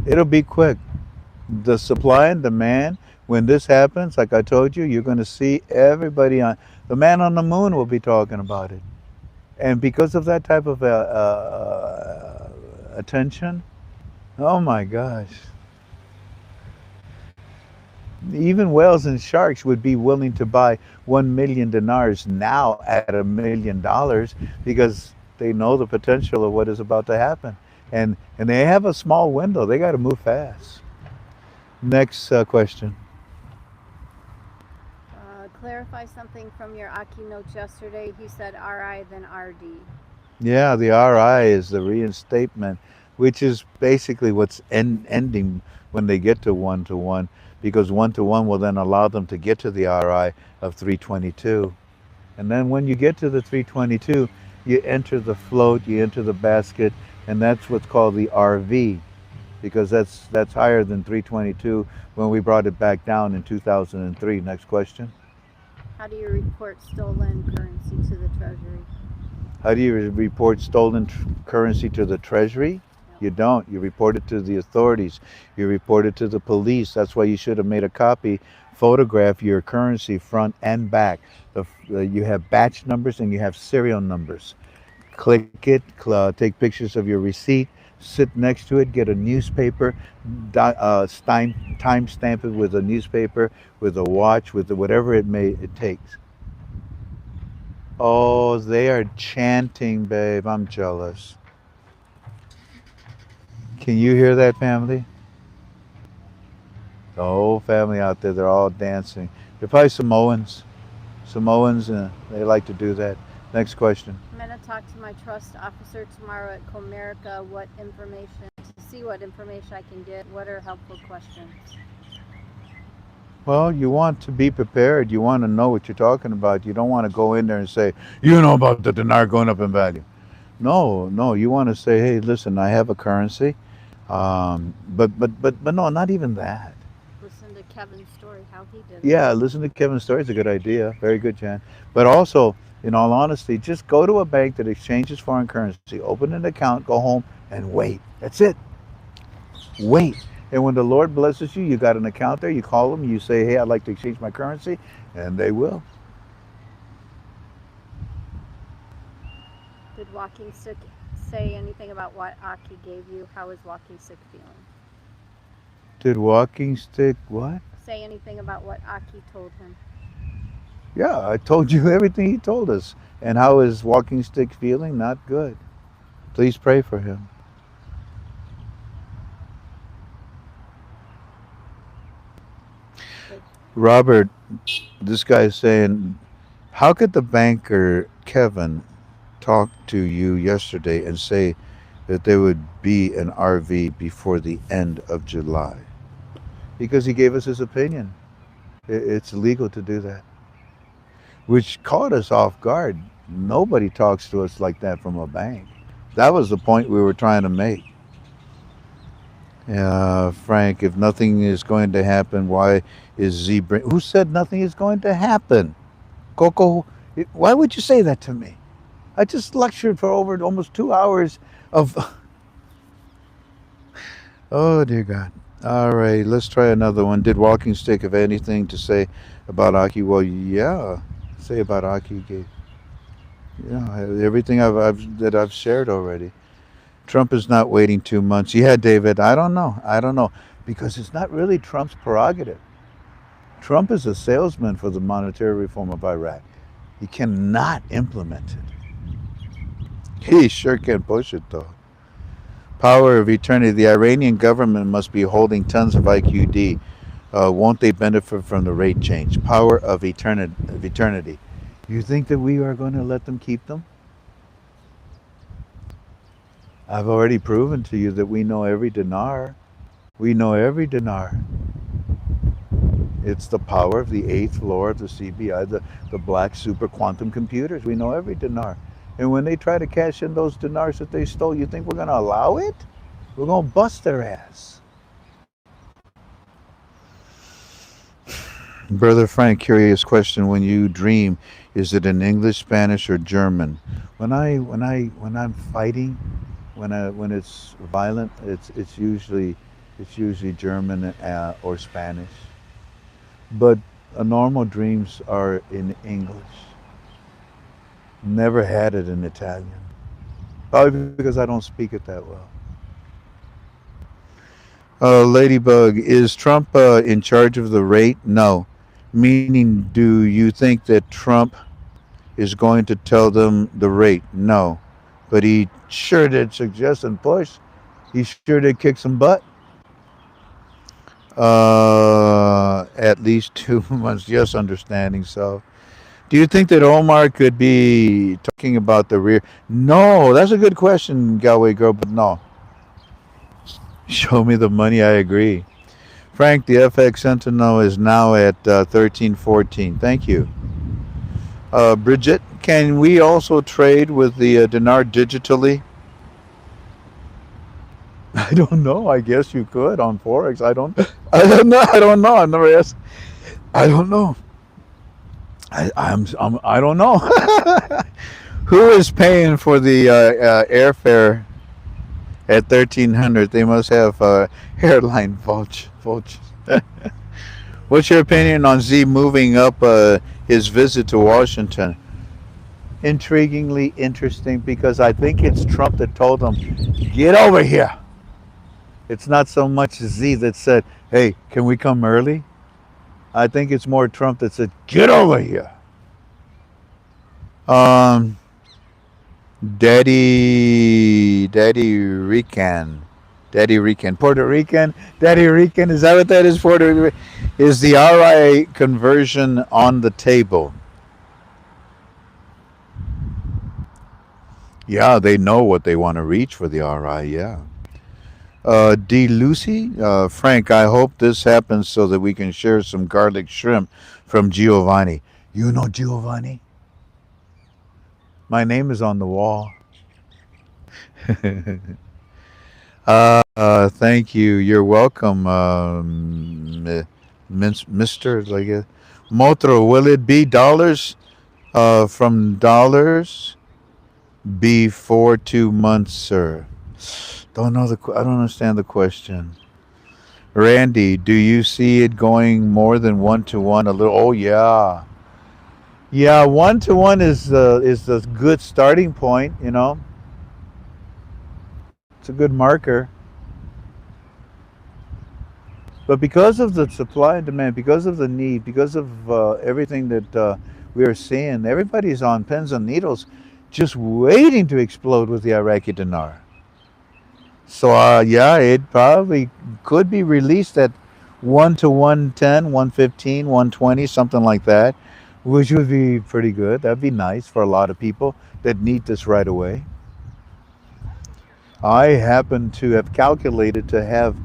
It'll be quick. The supply and demand, when this happens, like I told you, you're going to see everybody on the man on the moon will be talking about it. And because of that type of attention, oh my gosh. Even whales and sharks would be willing to buy 1 million dinars now at $1 million because they know the potential of what is about to happen. And they have a small window. They got to move fast. Next question. Clarify something from your Aki notes yesterday. He said RI, then RD. Yeah, the RI is the reinstatement, which is basically what's ending when they get to 1-to-1, because 1-to-1 will then allow them to get to the RI of 322. And then when you get to the 322, you enter the float, you enter the basket, and that's what's called the RV, because that's higher than 322 when we brought it back down in 2003. Next question. How do you report stolen currency to the Treasury? How do you report stolen currency to the Treasury? You don't. You report it to the authorities. You report it to the police. That's why you should have made a copy, photograph your currency front and back. You have batch numbers and you have serial numbers. Click it, take pictures of your receipt, sit next to it, get a newspaper, time stamp it with a newspaper, with a watch, with whatever it takes. Oh, they are chanting, babe. I'm jealous. Can you hear that, family? The whole family out there, they're all dancing. They're probably Samoans. They like to do that. Next question. I'm going to talk to my trust officer tomorrow at Comerica. See what information I can get. What are helpful questions? Well, you want to be prepared. You want to know what you're talking about. You don't want to go in there and say, you know about the dinar going up in value. No, no. You want to say, hey, listen, I have a currency. But no, not even that. Listen to Kevin's story, how he did it. Yeah, listen to Kevin's story. It's a good idea. Very good, Jan. But also, in all honesty, just go to a bank that exchanges foreign currency, open an account, go home, and wait. That's it. Wait. And when the Lord blesses you, you got an account there, you call them, you say, hey, I'd like to exchange my currency, and they will. Did Walking Stick say anything about what Aki gave you? How is Walking Stick feeling? Did walking stick what? Say anything about what Aki told him. Yeah, I told you everything he told us. And how is walking stick feeling? Not good. Please pray for him. Good. Robert, this guy is saying, how could the banker Kevin talk to you yesterday and say that there would be an RV before the end of July? Because he gave us his opinion. It's legal to do that, which caught us off guard. Nobody talks to us like that from a bank. That was the point we were trying to make. Frank, if nothing is going to happen, why is Z bring? Who said nothing is going to happen? Coco, why would you say that to me? I just lectured for over almost 2 hours of. Oh, dear God. All right, let's try another one. Did Walking Stick have anything to say about Aki? Well, yeah. Say about Aki. Yeah, everything that I've shared already. Trump is not waiting 2 months. Yeah, David, I don't know. I don't know. Because it's not really Trump's prerogative. Trump is a salesman for the monetary reform of Iraq. He cannot implement it. He sure can push it, though. Power of eternity. The Iranian government must be holding tons of IQD. Won't they benefit from the rate change? Power of eternity. You think that we are going to let them keep them? I've already proven to you that we know every dinar. We know every dinar. It's the power of the eighth floor of the CBI, the black super quantum computers. We know every dinar. And when they try to cash in those dinars that they stole, you think we're going to allow it? We're going to bust their ass. Brother Frank, curious question. When you dream, is it in English, Spanish, or German? When I'm fighting, when it's violent, it's usually German or Spanish. But normal dreams are in English. Never had it in Italian. Probably because I don't speak it that well. Ladybug, is Trump in charge of the rate? No. Meaning, do you think that Trump is going to tell them the rate? No. But he sure did suggest and push. He sure did kick some butt. At least 2 months. Yes, understanding so. Do you think that Omar could be talking about the rear? No, that's a good question, Galway girl, but no. Show me the money, I agree. Frank, the FX Sentinel is now at 1314. Thank you. Bridget, can we also trade with the dinar digitally? I don't know. I guess you could on Forex. I don't. I don't know. I don't know. I've never asked. I don't know. I don't know. Who is paying for the airfare at 1300? They must have hairline vultures. What's your opinion on Z moving up his visit to Washington? Intriguingly interesting because I think it's Trump that told him, get over here. It's not so much Z that said, hey, can we come early? I think it's more Trump that said, get over here. Um, Daddy Rican. Daddy Rican. Puerto Rican. Daddy Rican. Is that what that is? Puerto Rican. Is the RI conversion on the table? Yeah, they know what they want to reach for the RI. Yeah. D. Lucy, Frank, I hope this happens so that we can share some garlic shrimp from Giovanni. You know Giovanni? My name is on the wall. Thank you. You're welcome, Mister. Like Motro. Will it be dollars? From dollars before 2 months, sir. Don't know the. I don't understand the question. Randy, do you see it going more than 1 to 1? A little. Oh yeah, yeah. 1 to 1 is the good starting point. It's a good marker. But because of the supply and demand, because of the need, because of everything that we are seeing, everybody's on pins and needles, just waiting to explode with the Iraqi dinar. So yeah, it probably could be released at 1 to 110, 115, 120, something like that, which would be pretty good. That'd be nice for a lot of people that need this right away. I happen to have calculated to have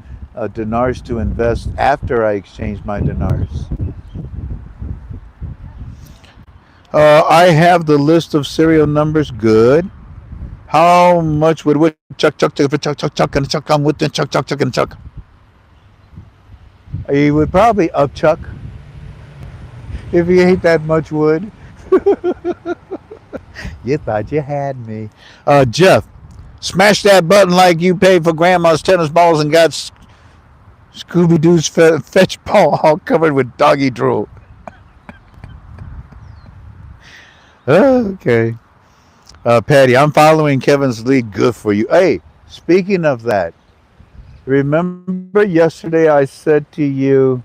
dinars to invest after I exchange my dinars. I have the list of serial numbers. Good. How much would chuck and chuck come with the chuck and chuck? You would probably upchuck if you ate that much wood. You thought you had me. Jeff, smash that button like you paid for grandma's tennis balls and got Scooby Doo's fetch ball all covered with doggy drool. Okay. Patty, I'm following Kevin's lead. Good for you. Hey, speaking of that, remember yesterday I said to you,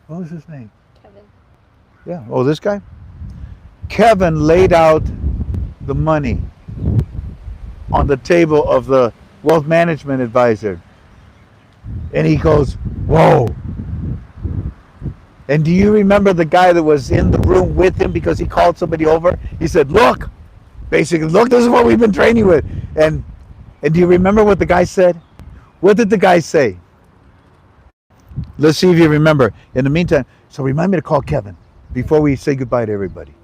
what was his name? Kevin. Yeah. Oh, this guy? Kevin laid out the money on the table of the wealth management advisor. And he goes, whoa. And do you remember the guy that was in the room with him because he called somebody over? He said, look, basically, look, this is what we've been training with. And do you remember what the guy said? What did the guy say? Let's see if you remember. In the meantime, so remind me to call Kevin before we say goodbye to everybody.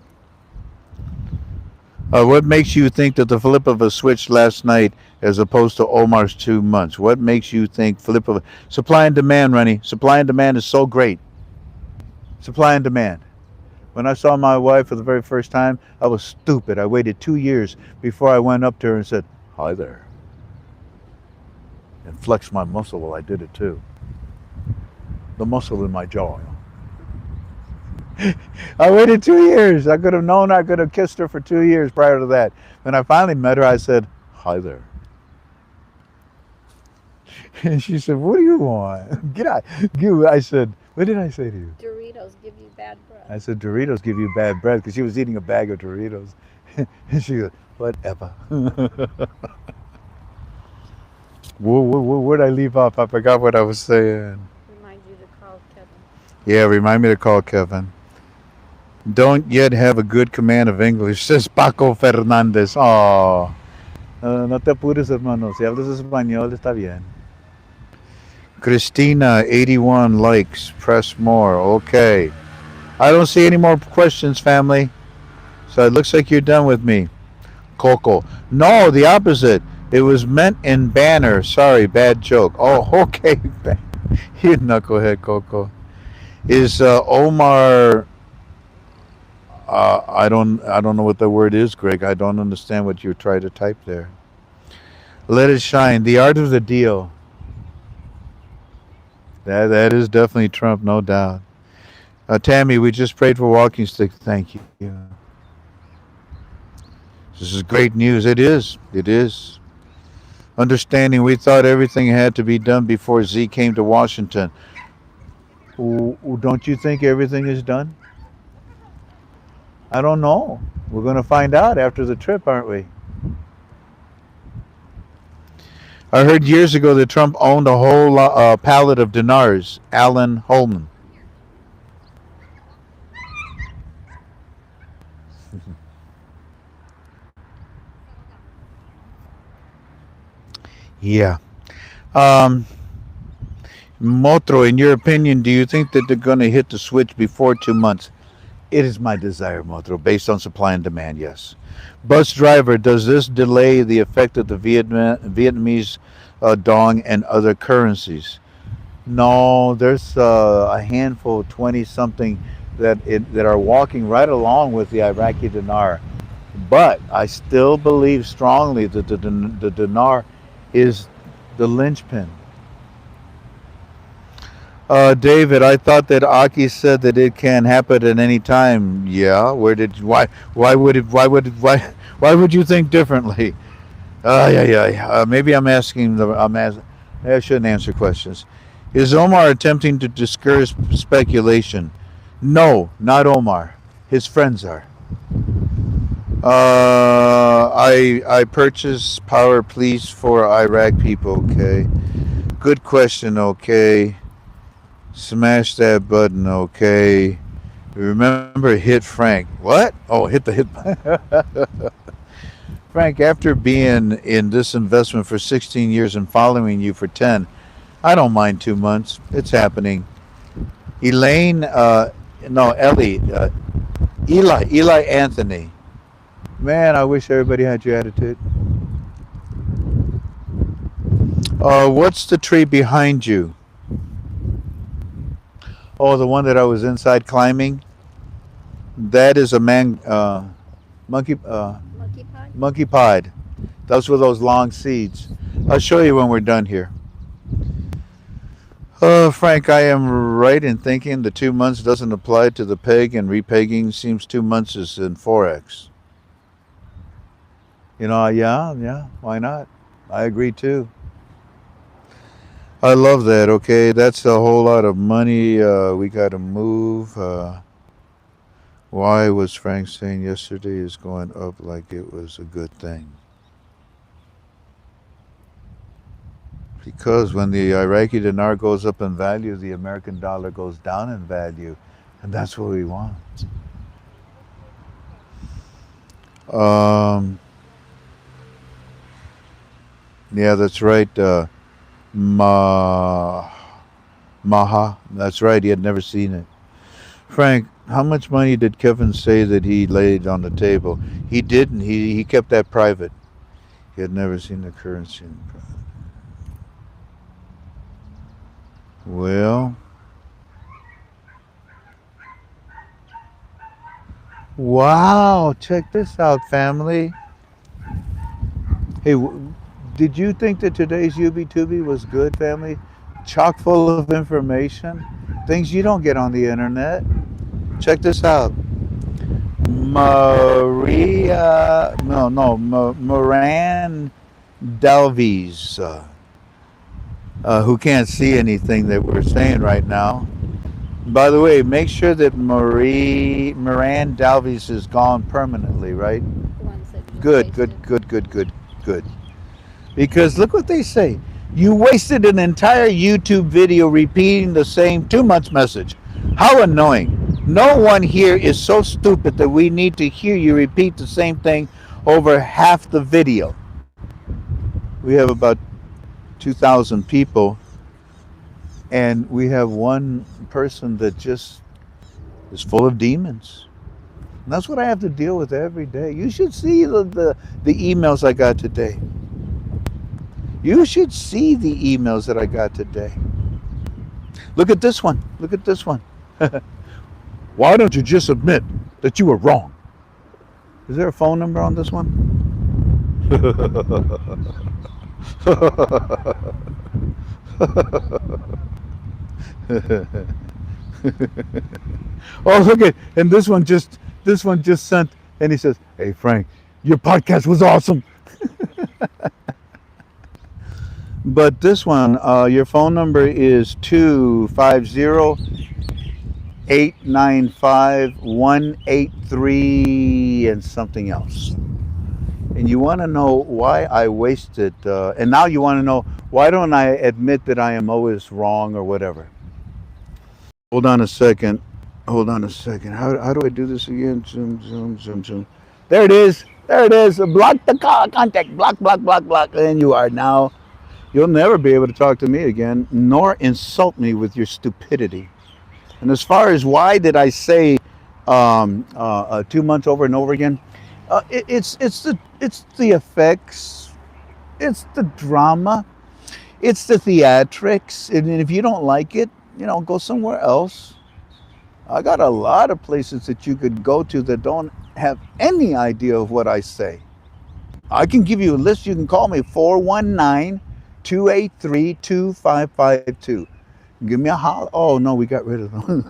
What makes you think that the flip of a switch last night as opposed to Omar's 2 months? What makes you think flip of supply and demand, Ronnie? Supply and demand is so great. Supply and demand. When I saw my wife for the very first time, I was stupid. I waited 2 years before I went up to her and said, hi there. And flexed my muscle while I did it too. The muscle in my jaw. I waited 2 years. I could have known I could have kissed her for 2 years prior to that. When I finally met her, I said, hi there. And she said, what do you want? Get out. I said, what did I say to you? Doritos give you bad breath. I said, Doritos give you bad breath because she was eating a bag of Doritos. And she goes, whatever. Where'd I leave off? I forgot what I was saying. Remind you to call Kevin. Yeah, remind me to call Kevin. Don't yet have a good command of English, says Paco Fernandez. Oh, no te apures, hermano. Si hablas español, está bien. Christina, 81 likes. Press more. Okay. I don't see any more questions, family. So it looks like you're done with me. Coco. No, the opposite. It was meant in banner. Sorry, bad joke. Oh, okay. You knucklehead, Coco. Is Omar? I don't know what the word is, Greg. I don't understand what you're trying to type there. Let it shine. The art of the deal. That is definitely Trump, no doubt. Tammy, we just prayed for walking stick. Thank you. This is great news. It is. It is. Understanding we thought everything had to be done before Z came to Washington. Don't you think everything is done? I don't know. We're going to find out after the trip, aren't we? I heard years ago that Trump owned a whole pallet of dinars. Alan Holman. Yeah. Um, Motro, in your opinion, do you think that they're going to hit the switch before 2 months? It is my desire, Motro, based on supply and demand, yes. Bus driver, does this delay the effect of the Vietnamese dong and other currencies? No, there's a handful, 20 something, that are walking right along with the Iraqi dinar. But I still believe strongly that the dinar is the linchpin. David, I thought that Aki said that it can happen at any time. Yeah, why would you think differently? Yeah, yeah, yeah. Maybe I'm asking I shouldn't answer questions. Is Omar attempting to discourage speculation? No, not Omar. His friends are. I purchased Power Please for Iraq people. Okay, good question. Okay, smash that button. Okay, remember hit Frank. What? Oh, hit the hit. Frank, after being in this investment for 16 years and following you for 10, I don't mind 2 months. It's happening. Elaine, no, Ellie, Eli Anthony. Man, I wish everybody had your attitude. What's the tree behind you? Oh, the one that I was inside climbing? That is a monkey, Monkey pie? monkey pod. Those were those long seeds. I'll show you when we're done here. Frank, I am right in thinking the 2 months doesn't apply to the peg and repegging. Seems 2 months is in Forex. Yeah, yeah, why not? I agree too. I love that. Okay, that's a whole lot of money. We got to move. Why was Frank saying yesterday is going up like it was a good thing? Because when the Iraqi dinar goes up in value, the American dollar goes down in value. And that's what we want. Um, yeah, that's right. Ma, Maha. That's right. He had never seen it. Frank, how much money did Kevin say that he laid on the table? He didn't. He kept that private. He had never seen the currency. Well, wow. Check this out, family. Hey, did you think that today's UB2B was good, family? Chock full of information, things you don't get on the internet. Check this out. Maria, no, no, Moran Dalvies, who can't see anything that we're saying right now. By the way, make sure that Moran Dalvies is gone permanently, right? The ones that you Good, wasted. good, good, good, good, good. Because look what they say. You wasted an entire YouTube video repeating the same 2 months message. How annoying. No one here is so stupid that we need to hear you repeat the same thing over half the video. We have about 2,000 people, and we have one person that just is full of demons. And that's what I have to deal with every day. You should see the emails I got today. You should see the emails that I got today. Look at this one. Look at this one. Why don't you just admit that you were wrong? Is there a phone number on this one? Oh, look at, and this one just sent, and he says, "Hey Frank, your podcast was awesome." But this one, your phone number is 250-895-183 and something else. And you want to know why I wasted, and now you want to know why don't I admit that I am always wrong or whatever. Hold on a second. Hold on a second. How do I do this again? Zoom, zoom, zoom, zoom. There it is. There it is. Block the contact. Block, block, block, block. And you are now. You'll never be able to talk to me again, nor insult me with your stupidity. And as far as why did I say 2 months over and over again. It's the effects, it's the drama, it's the theatrics, and if you don't like it, go somewhere else. I got a lot of places that you could go to that don't have any idea of what I say. I can give you a list. You can call me 419-283-2552. Give me a holler. Oh no, we got rid of them.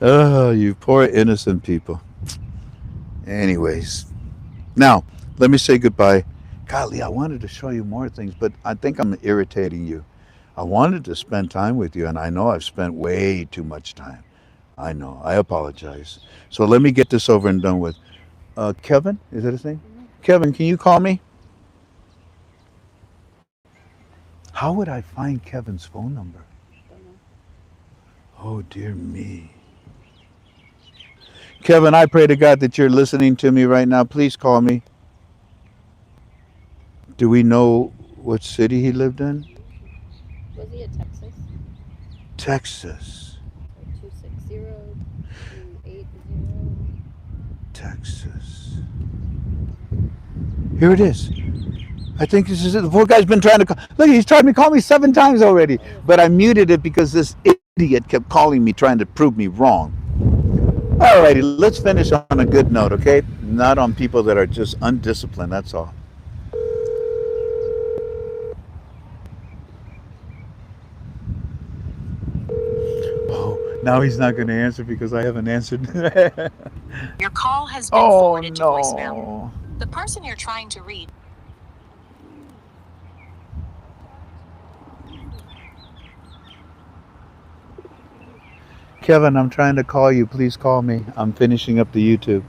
Oh, you poor innocent people. Anyways, now let me say goodbye. Golly, I wanted to show you more things, but I think I'm irritating you. I wanted to spend time with you, and I know I've spent way too much time. I know. I apologize. So let me get this over and done with. Kevin, is that his name? Kevin, can you call me? How would I find Kevin's phone number? Oh, dear me. Kevin, I pray to God that you're listening to me right now. Please call me. Do we know what city he lived in? Was he at Texas? Texas. 260-280. Texas. Here it is. I think this is it. The poor guy's been trying to call. Look, he's tried to call me 7 times already. But I muted it because this idiot kept calling me trying to prove me wrong. Alrighty, let's finish on a good note, okay? Not on people that are just undisciplined, that's all. Oh, now he's not going to answer because I haven't answered. Your call has been Oh forwarded to voicemail. no. The person you're trying to reach. Kevin, I'm trying to call you. Please call me. I'm finishing up the YouTube.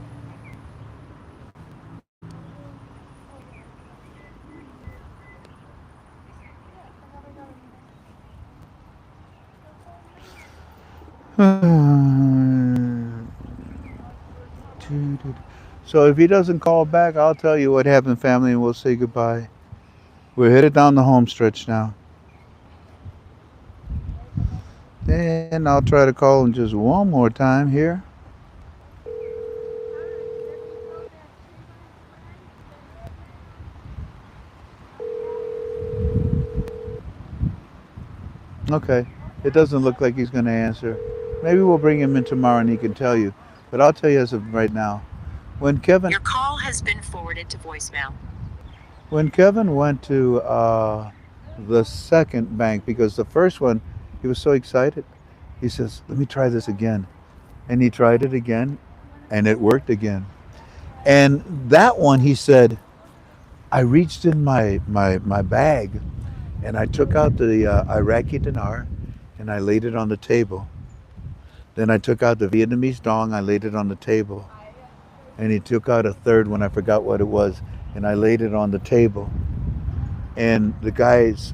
So if he doesn't call back, I'll tell you what happened, family, and we'll say goodbye. We're headed down the home stretch now. And I'll try to call him just one more time here. Okay. It doesn't look like he's going to answer. Maybe we'll bring him in tomorrow and he can tell you. But I'll tell you as of right now. When Kevin Your call has been forwarded to voicemail. when Kevin went to the second bank, because the first one he was so excited, he says, "Let me try this again," and he tried it again, and it worked again. And that one, he said, I reached in my bag, and I took out the Iraqi dinar, and I laid it on the table. Then I took out the Vietnamese dong, I laid it on the table. And he took out a third one, I forgot what it was, and I laid it on the table. And the guy's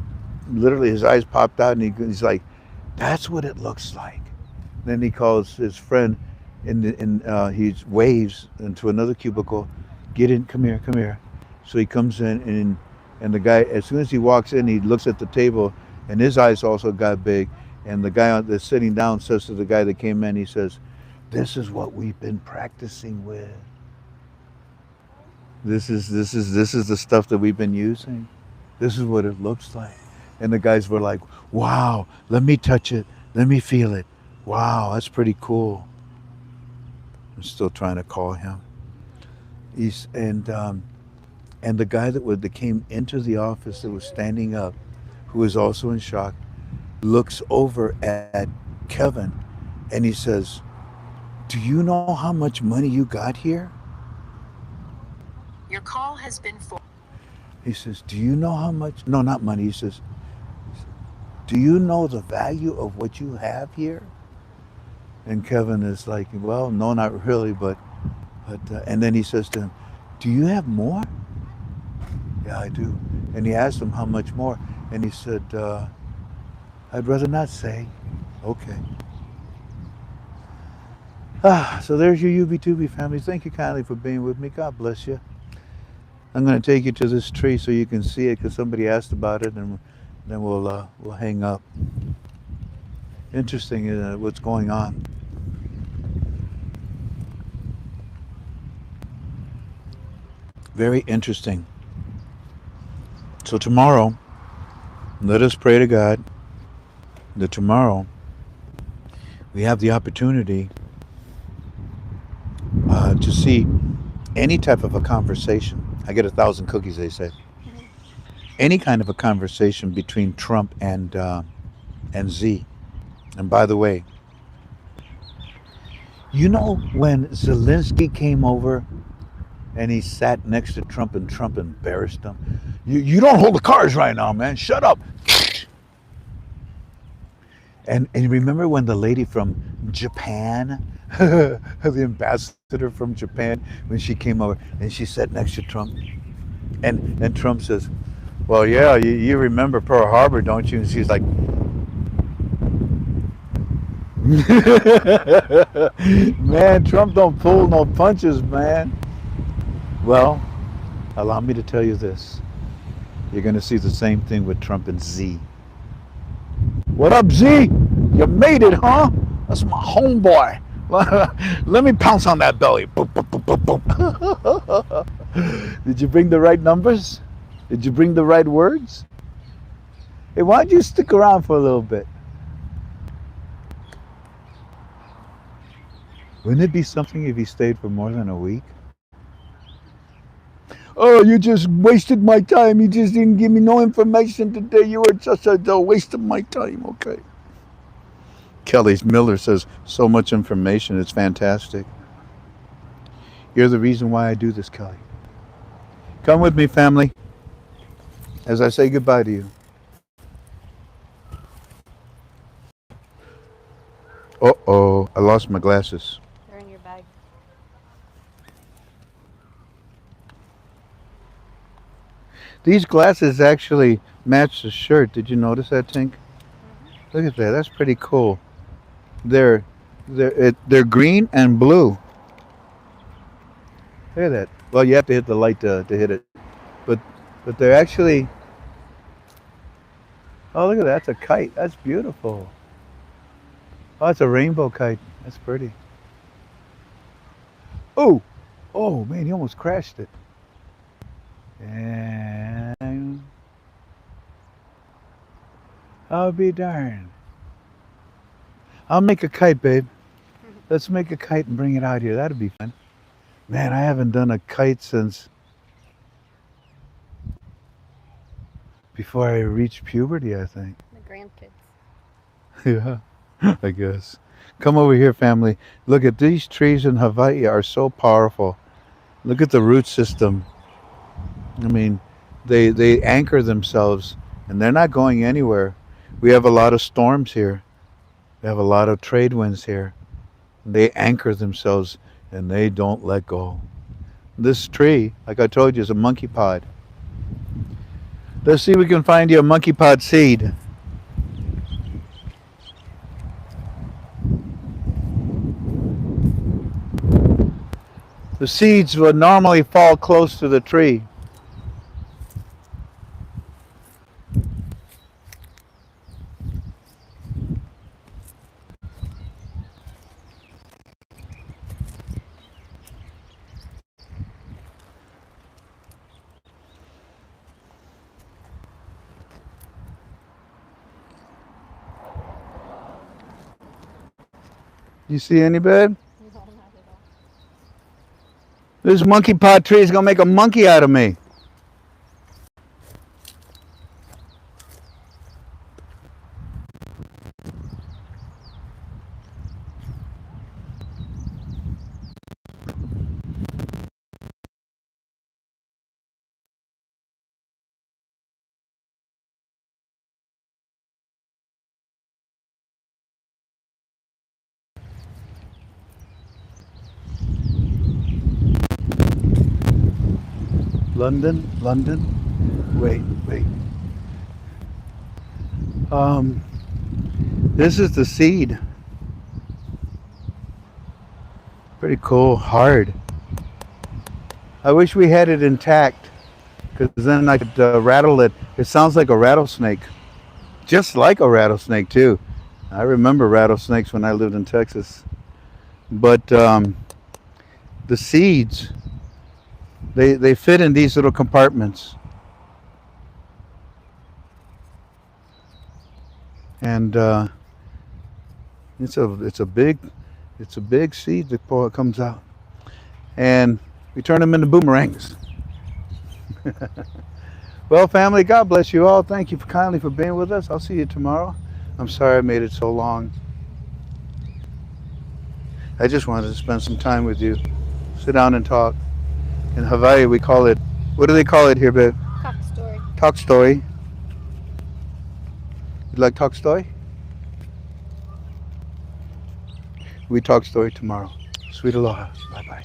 literally, his eyes popped out, and he's like, "That's what it looks like." Then he calls his friend, he waves into another cubicle, "Get in, come here, come here." So he comes in, and the guy, as soon as he walks in, he looks at the table, and his eyes also got big. And the guy that's sitting down says to the guy that came in, he says, "This is what we've been practicing with. This is the stuff that we've been using. This is what it looks like." And the guys were like, "Wow, let me touch it. Let me feel it. Wow, that's pretty cool." I'm still trying to call him. He's and the guy that came into the office that was standing up, who was also in shock, looks over at Kevin, and he says, "Do you know how much money you got here?" Your call has been forwarded. He says, "Do you know how much? No, not money." He says, "Do you know the value of what you have here?" And Kevin is like, "Well, no, not really, but." And then he says to him, "Do you have more?" "Yeah, I do." And he asked him how much more, and he said, "I'd rather not say." Okay. So there's your UB2B family. Thank you kindly for being with me. God bless you. I'm going to take you to this tree so you can see it because somebody asked about it, and then we'll hang up. Interesting what's going on. Very interesting. So tomorrow, let us pray to God that tomorrow we have the opportunity to see any type of a conversation. I get 1,000 cookies, they say. Any kind of a conversation between Trump and Z. And by the way, you know when Zelensky came over and he sat next to Trump and Trump embarrassed him? You don't hold the cards right now, man. Shut up. And remember when the lady from Japan, the ambassador from Japan, when she came over and she sat next to Trump, and Trump says, "Well, yeah, you remember Pearl Harbor, don't you?" And she's like, "Man, Trump don't pull no punches, man." Well, allow me to tell you this: you're going to see the same thing with Trump and Z. What up, Z? You made it, huh? That's my homeboy. Let me pounce on that belly. Boop, boop, boop, boop, boop. Did you bring the right numbers? Did you bring the right words? Hey, why don't you stick around for a little bit? Wouldn't it be something if he stayed for more than a week? Oh, you just wasted my time. You just didn't give me no information today. You were just a waste of my time, okay? Kelly Miller says, so much information. It's fantastic. You're the reason why I do this, Kelly. Come with me, family, as I say goodbye to you. Uh-oh, I lost my glasses. They're in your bag. These glasses actually match the shirt. Did you notice that, Tink? Look at that. That's pretty cool. They're they're green and blue. Look at that. Well, you have to hit the light to hit it, but they're actually. Oh, look at that. That's a kite. That's beautiful. Oh, it's a rainbow kite. That's pretty. Oh, oh man, he almost crashed it. And I'll be darned. I'll make a kite, babe. Let's make a kite and bring it out here. That'd be fun. Man, I haven't done a kite since before I reached puberty, I think. The grandkids. Yeah, I guess. Come over here, family. Look at these trees in Hawaii are so powerful. Look at the root system. I mean, they anchor themselves and they're not going anywhere. We have a lot of storms here. We have a lot of trade winds here. They anchor themselves and they don't let go. This tree, like I told you, is a monkey pod. Let's see if we can find you a monkey pod seed. The seeds would normally fall close to the tree. You see any, babe? No, not at all. This monkey pod tree is gonna make a monkey out of me. London, London. Wait, wait. This is the seed. Pretty cool, hard. I wish we had it intact, because then I could rattle it. It sounds like a rattlesnake, just like a rattlesnake too. I remember rattlesnakes when I lived in Texas. But the seeds They fit in these little compartments, and it's a big seed that comes out, and we turn them into boomerangs. Well, family, God bless you all. Thank you kindly for being with us. I'll see you tomorrow. I'm sorry I made it so long. I just wanted to spend some time with you. Sit down and talk. In Hawaii, we call it, what do they call it here, babe? Talk story. Talk story. You like talk story? We talk story tomorrow. Sweet aloha. Bye bye.